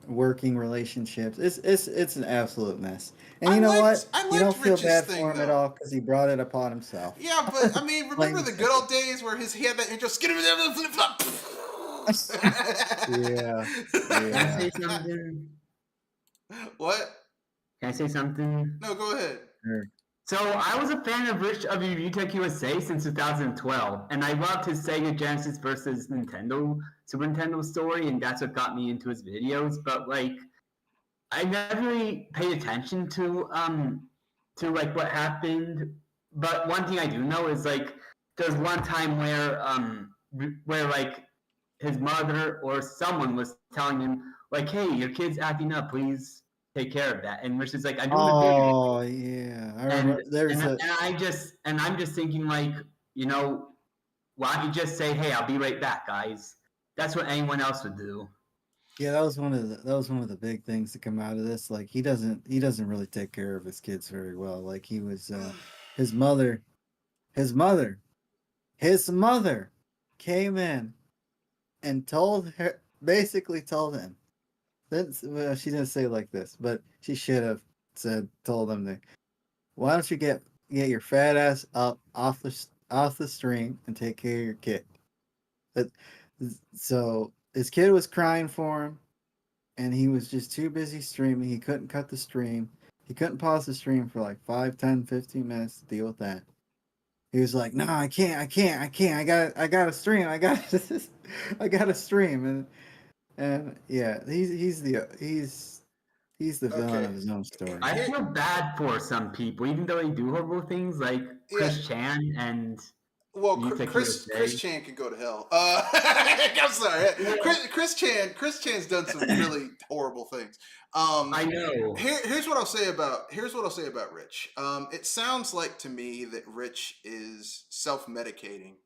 working relationships. It's an absolute mess. And you know what? You don't feel bad for him at all because he brought it upon himself. Yeah, but I mean, remember the good old days where he had that intro? Flip flop. Yeah. Can I say something? What? Can I say something? No, go ahead. Sure. So I was a fan of Rich of Tech USA since 2012, and I loved his Sega Genesis versus Super Nintendo story, and that's what got me into his videos. But like, I never really paid attention to like what happened. But one thing I do know is like, there's one time where like his mother or someone was telling him like, "Hey, your kid's acting up, please take care of that." And Rich is like, "I'm doing the video." Oh yeah, I remember. I'm just thinking like, you know, why don't you just say, "Hey, I'll be right back, guys." That's what anyone else would do. Yeah, that was one of the big things to come out of this. Like he doesn't really take care of his kids very well. Like he was his mother came in and basically told him. Well, she didn't say it like this, but she should have told him that. Why don't you get your fat ass up off the stream and take care of your kid? So his kid was crying for him, and he was just too busy streaming. He couldn't cut the stream. He couldn't pause the stream for like 5, 10, 15 minutes to deal with that. He was like, "No, I can't. I got to stream. I got to stream." And yeah, he's the villain of his own story. I feel bad for some people, even though they do horrible things, like Chris Chan and. Well, Chris Chan can go to hell. I'm sorry, Chris Chan's done some really horrible things. I know. Here's what I'll say about Rich. It sounds like to me that Rich is self-medicating.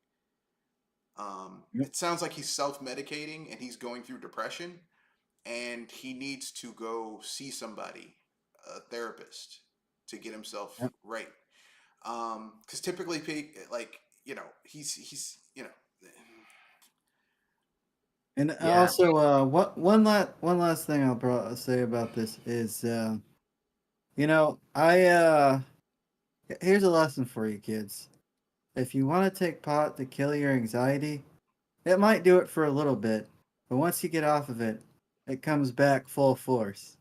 It sounds like he's self-medicating and he's going through depression, and he needs to go see somebody, a therapist, to get himself right. Because typically, like, you know, he's you know. And also, one last thing I'll say about this is, you know, here's a lesson for you kids. If you want to take pot to kill your anxiety, it might do it for a little bit, but once you get off of it, it comes back full force.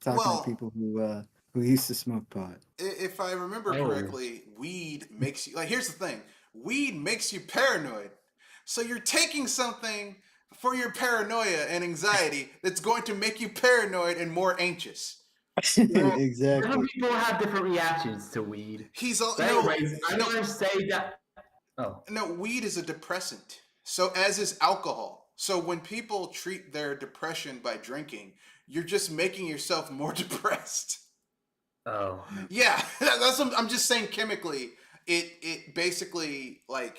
Talking to people who used to smoke pot. If I remember correctly, weed makes you, like, here's the thing. Weed makes you paranoid. So you're taking something for your paranoia and anxiety that's going to make you paranoid and more anxious. Exactly. Different people have different reactions to weed. I want to say that. No, weed is a depressant. So as is alcohol. So when people treat their depression by drinking, you're just making yourself more depressed. Oh. Yeah, that's what I'm just saying. Chemically, it basically, like,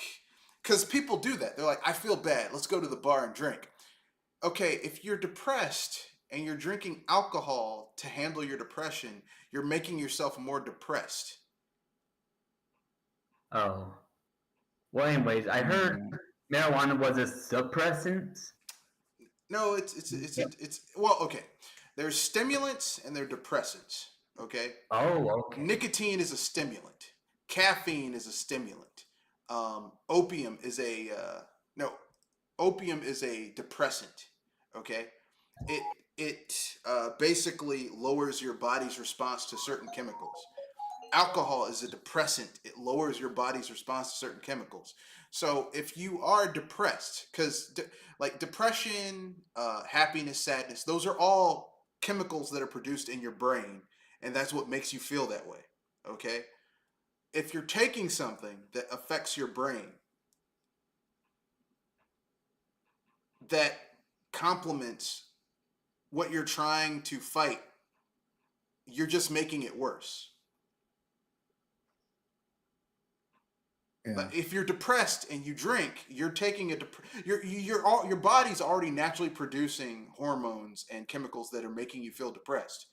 because people do that. They're like, I feel bad. Let's go to the bar and drink. Okay, if you're depressed and you're drinking alcohol to handle your depression, you're making yourself more depressed. Oh. Well, anyways, I heard marijuana was a suppressant. No, it's well, okay. There's stimulants and there's depressants. Okay. Oh, okay. Nicotine is a stimulant. Caffeine is a stimulant. opium is a no, opium is a depressant. Okay, it basically lowers your body's response to certain chemicals. Alcohol is a depressant. It lowers your body's response to certain chemicals. So if you are depressed, because like depression, happiness, sadness, those are all chemicals that are produced in your brain, and that's what makes you feel that way. Okay, if you're taking something that affects your brain that complements what you're trying to fight, you're just making it worse. Yeah. If you're depressed and you drink, you're taking your body's already naturally producing hormones and chemicals that are making you feel depressed.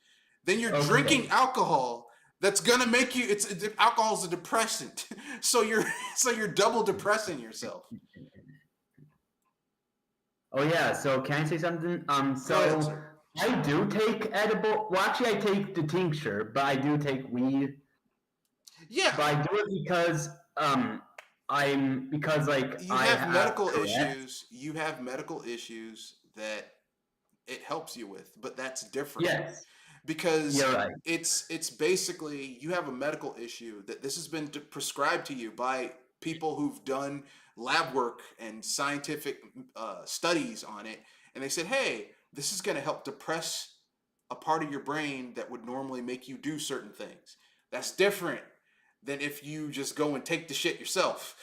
Then you're drinking alcohol that's gonna make you. Alcohol's a depressant, so you're double depressing yourself. Oh yeah, so can I say something? Go ahead, sir. I do take edible. Well, actually, I take the tincture, but I do take weed. Yeah, But I do it because you have medical issues. You have medical issues that it helps you with, but that's different. Yes, Because you're right. it's basically you have a medical issue that this has been prescribed to you by people who've done lab work and scientific studies on it, and they said, hey, this is going to help depress a part of your brain that would normally make you do certain things. That's different than if you just go and take the shit yourself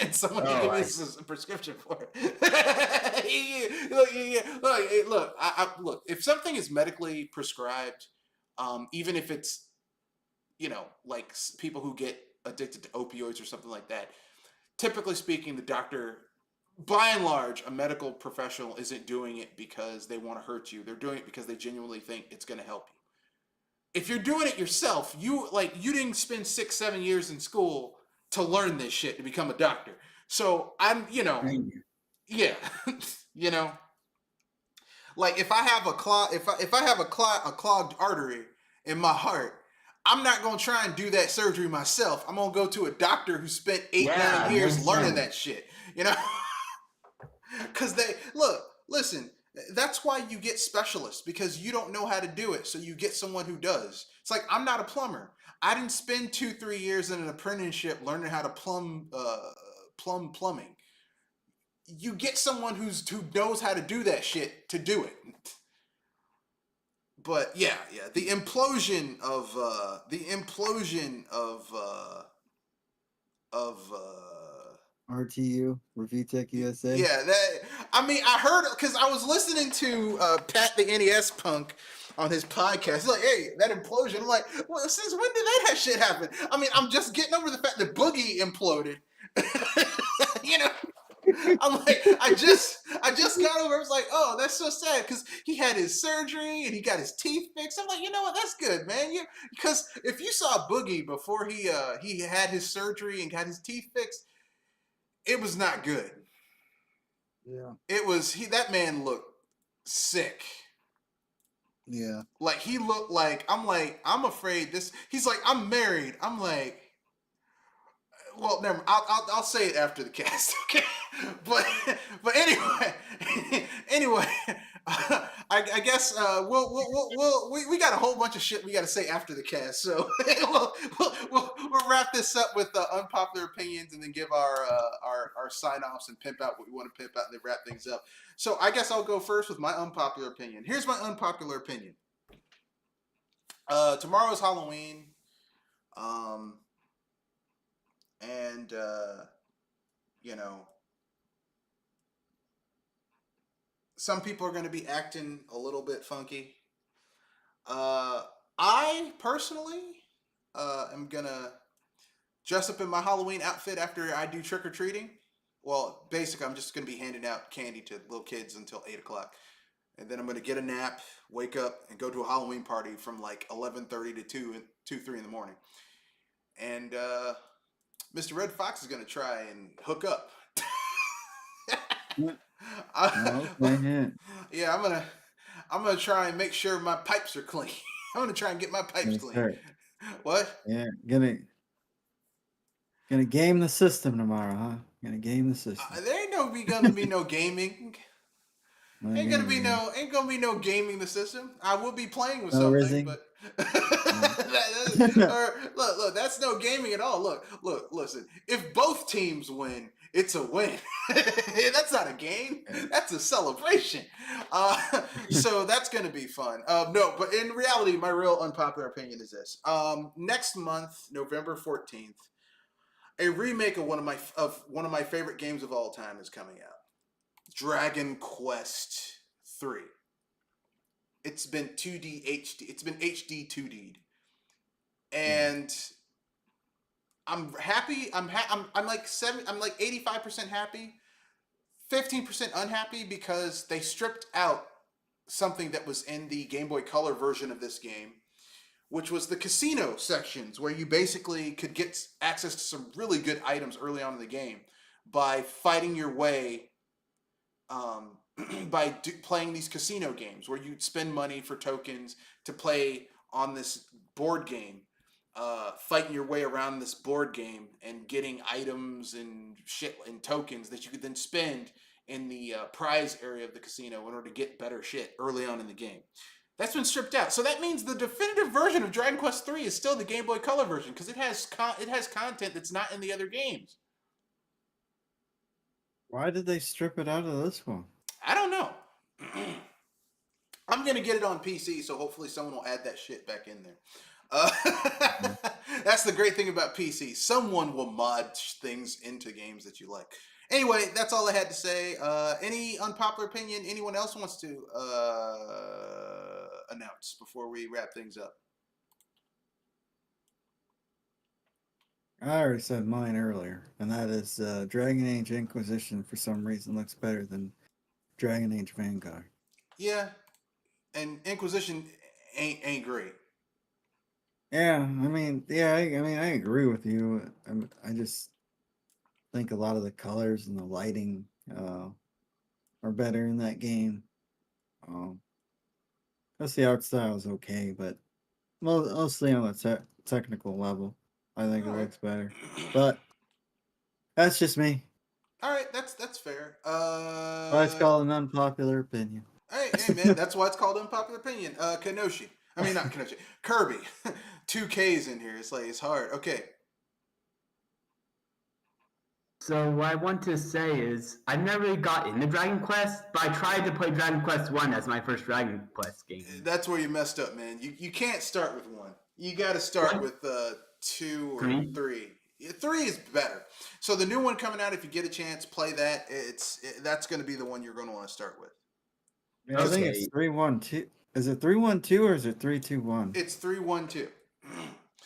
and someone can give you a prescription for it. Look, if something is medically prescribed, even if it's, like people who get addicted to opioids or something like that, typically speaking, the doctor, by and large, a medical professional isn't doing it because they want to hurt you. They're doing it because they genuinely think it's going to help you. If you're doing it yourself, you didn't spend 6-7 years in school to learn this shit to become a doctor. So I'm, yeah, like if I have a clogged artery in my heart, I'm not gonna try and do that surgery myself. I'm gonna go to a doctor who spent 8-9 years learning that shit. Because listen. That's why you get specialists, because you don't know how to do it, so you get someone who does. It's like, I'm not a plumber. I didn't spend 2-3 years in an apprenticeship learning how to plumbing. You get someone who knows how to do that shit to do it. But yeah, the implosion of RTU, Review Tech USA. Yeah, I heard, because I was listening to Pat the NES Punk on his podcast. He's like, hey, that implosion. I'm like, well, since when did that shit happen? I mean, I'm just getting over the fact that Boogie imploded. I'm like, I just got over it. I was like, oh, that's so sad, because he had his surgery and he got his teeth fixed. I'm like, you know what? That's good, man. Because if you saw Boogie before he had his surgery and got his teeth fixed, it was not good. Yeah. It was that man looked sick. Yeah. Like he looked like, I'm afraid this. He's like, I'm married. I'm like, well, never. I'll say it after the cast, okay? But anyway, I guess we got a whole bunch of shit we got to say after the cast, so we'll wrap this up with unpopular opinions, and then give our sign offs and pimp out what we want to pimp out, and then wrap things up. So I guess I'll go first with my unpopular opinion. Here's my unpopular opinion. Tomorrow's Halloween. And some people are going to be acting a little bit funky. I personally am going to dress up in my Halloween outfit after I do trick-or-treating. Well, basically, I'm just going to be handing out candy to little kids until 8 o'clock. And then I'm going to get a nap, wake up, and go to a Halloween party from like 11:30 to 2-3 in the morning. And Mr. Red Fox is going to try and hook up. Yeah, I'm gonna try and make sure my pipes are clean. I'm gonna try and get my pipes clean. Right. What? Yeah, gonna. Gonna game the system tomorrow, huh? Gonna game the system. There ain't gonna be no gaming. No Ain't gonna be gaming, huh? no gaming the system. I will be playing with No something, rizzing. but No. look, that's no gaming at all. Look, listen. If both teams win, it's a win. That's not a game. That's a celebration. So that's gonna be fun. No, but in reality, my real unpopular opinion is this. Next month, November 14th, a remake of one of my favorite games of all time is coming out. Dragon Quest 3. It's been 2D HD. It's been HD 2D'd. And I'm happy. I'm like 85% happy, 15% unhappy because they stripped out something that was in the Game Boy Color version of this game, which was the casino sections where you basically could get access to some really good items early on in the game by fighting your way playing these casino games where you'd spend money for tokens to play on this board game, fighting your way around this board game and getting items and shit and tokens that you could then spend in the prize area of the casino in order to get better shit early on in the game. That's been stripped out. So that means the definitive version of Dragon Quest III is still the Game Boy Color version because it has content that's not in the other games. Why did they strip it out of this one? I don't know. I'm gonna get it on PC, so hopefully someone will add that shit back in there. That's the great thing about PC. Someone will mod things into games that you like. Anyway, that's all I had to say. Any unpopular opinion anyone else wants to announce before we wrap things up? I already said mine earlier, and that is Dragon Age Inquisition for some reason looks better than Dragon Age Vanguard. Yeah, and Inquisition ain't great. Yeah, I mean, I agree with you. I just think a lot of the colors and the lighting are better in that game. Plus the art style is okay, but mostly on the technical level, I think it looks better. But that's just me. All right, that's fair. Why it's called an unpopular opinion. Hey, man, that's why it's called unpopular opinion. Kenoshi. I mean, not Kenoshi. Kirby. 2 Ks in here. It's like, it's hard. Okay. So what I want to say is I've never really got into Dragon Quest, but I tried to play Dragon Quest 1 as my first Dragon Quest game. That's where you messed up, man. You can't start with 1. You got to start with 2 or 3. 3 is better. So the new one coming out, if you get a chance, play that. That's going to be the one you're going to want to start with. Yeah, I think it's 3-1-2. Is it 3-1-2 or is it 3-2-1? It's 3-1-2.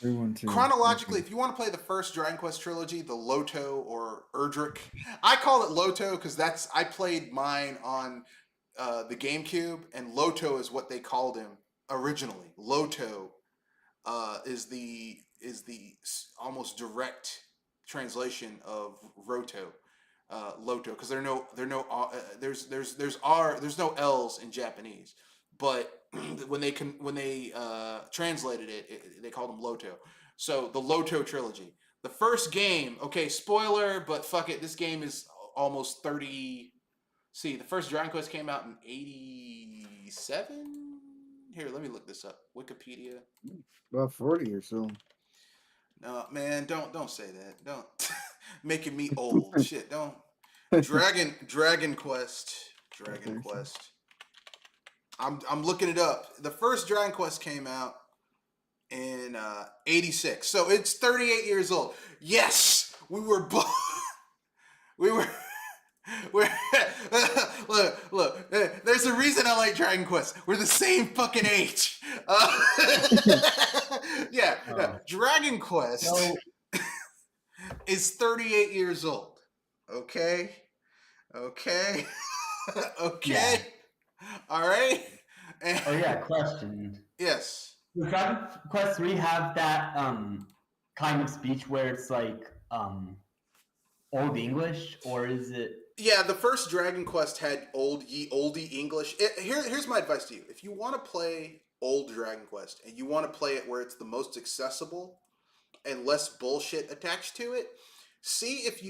3-1-2. Chronologically, if you want to play the first Dragon Quest trilogy, the Loto or Erdrick, I call it Loto because I played mine on the GameCube, and Loto is what they called him originally. Loto is the almost direct translation of Roto. Loto, because there's no L's in Japanese, but when they translated it, they called them Loto. So the Loto trilogy, the first game. Okay, spoiler, but fuck it, this game is almost 30. See, the first Dragon Quest came out in 87. Here, let me look this up. Wikipedia. About 40 or so. No, man, don't say that. Don't making me old. Shit, don't. Dragon Quest. I'm looking it up. The first Dragon Quest came out in 86. So it's 38 years old. Yes, we were both. We're look. There's a reason I like Dragon Quest. We're the same fucking age. Yeah. Dragon Quest is 38 years old. Okay. Okay. Yeah. All right. Oh yeah, question. Yes. Does Dragon Quest 3 have that kind of speech where it's like Old English, or is it? Yeah, the first Dragon Quest had oldie English. Here's my advice to you: if you want to play old Dragon Quest and you want to play it where it's the most accessible, and less bullshit attached to it. See if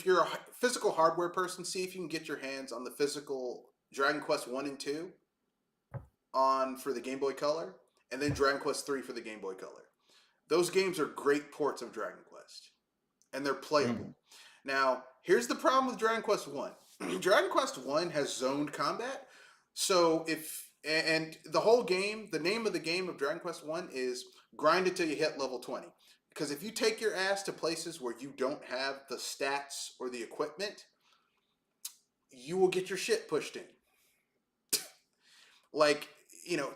you're a physical hardware person, see if you can get your hands on the physical Dragon Quest 1 and 2 for the Game Boy Color, and then Dragon Quest 3 for the Game Boy Color. Those games are great ports of Dragon Quest, and they're playable. Now, here's the problem with Dragon Quest 1. Dragon Quest 1 has zoned combat, so and the whole game, the name of the game of Dragon Quest 1 is grind until you hit level 20. Because if you take your ass to places where you don't have the stats or the equipment, you will get your shit pushed in. Like,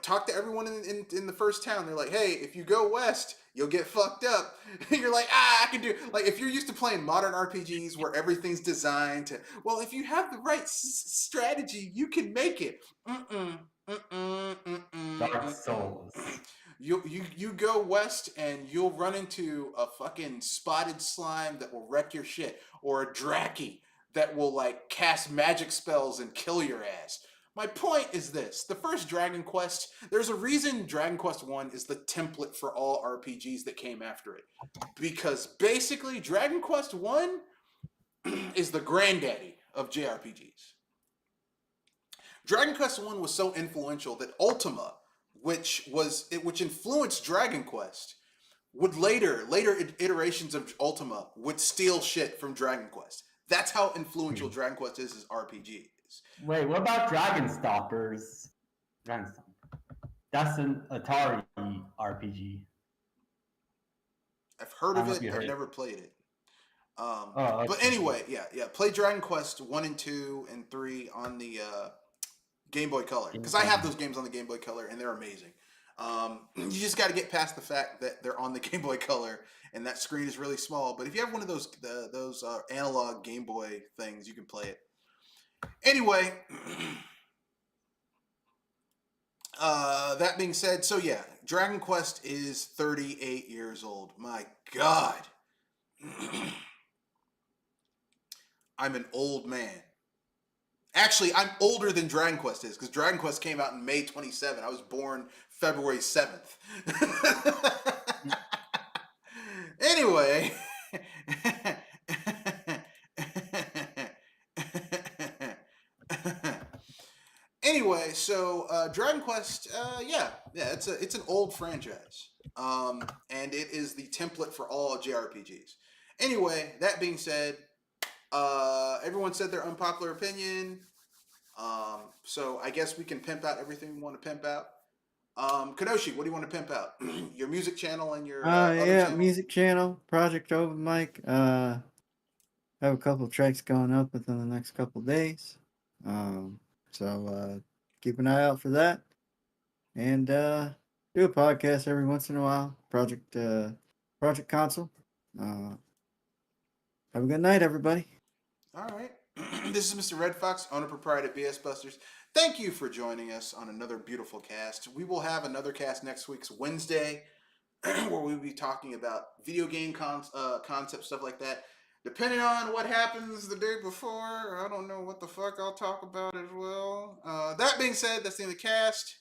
talk to everyone in the first town. They're like, hey, if you go west, you'll get fucked up. You're like, I can do. Like, if you're used to playing modern RPGs where everything's designed to, well, if you have the right strategy, you can make it. Dark Souls. You go west and you'll run into a fucking spotted slime that will wreck your shit, or a Draki that will like cast magic spells and kill your ass. My point is this: the first Dragon Quest, there's a reason Dragon Quest 1 is the template for all RPGs that came after it, because basically Dragon Quest 1 is the granddaddy of JRPGs. Dragon Quest 1 was so influential that Ultima, which influenced Dragon Quest, would later iterations of Ultima would steal shit from Dragon Quest. That's how influential Dragon Quest is as RPGs. Wait, what about Dragon Stoppers? That's an Atari RPG. I've heard of it. I've never played it. Okay. But anyway, yeah. Play Dragon Quest 1 and 2 and 3 on the Game Boy Color, because I have those games on the Game Boy Color and they're amazing. You just got to get past the fact that they're on the Game Boy Color and that screen is really small. But if you have one of those analog Game Boy things, you can play it. Anyway, that being said, so yeah, Dragon Quest is 38 years old. My God. I'm an old man. Actually, I'm older than Dragon Quest is, because Dragon Quest came out in May 27. I was born February 7th. Anyway. Anyway, so Dragon Quest, it's an old franchise, and it is the template for all JRPGs. Anyway, that being said, everyone said their unpopular opinion, so I guess we can pimp out everything we want to pimp out. Kadoshi, what do you want to pimp out? Your music channel and your other channel? Music channel, Project Open Mic. I have a couple tracks going up within the next couple days. So keep an eye out for that. And do a podcast every once in a while. Project Console. Have a good night, everybody. All right. This is Mr. Red Fox, owner proprietor of BS Busters. Thank you for joining us on another beautiful cast. We will have another cast next week's Wednesday, where we'll be talking about video game concepts, stuff like that. Depending on what happens the day before, I don't know what the fuck I'll talk about as well. That being said, that's the end of the cast.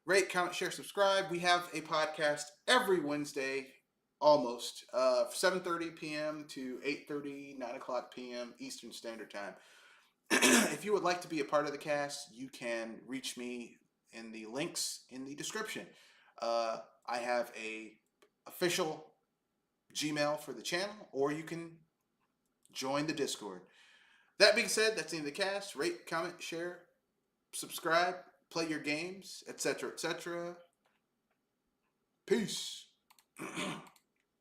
Rate, comment, share, subscribe. We have a podcast every Wednesday, almost, 7:30 p.m. to 8:30, 9 o'clock p.m. Eastern Standard Time. If you would like to be a part of the cast, you can reach me in the links in the description. I have a official Gmail for the channel, or you can join the Discord. That being said, that's the end of the cast. Rate, comment, share, subscribe, play your games, etc., etc. Peace.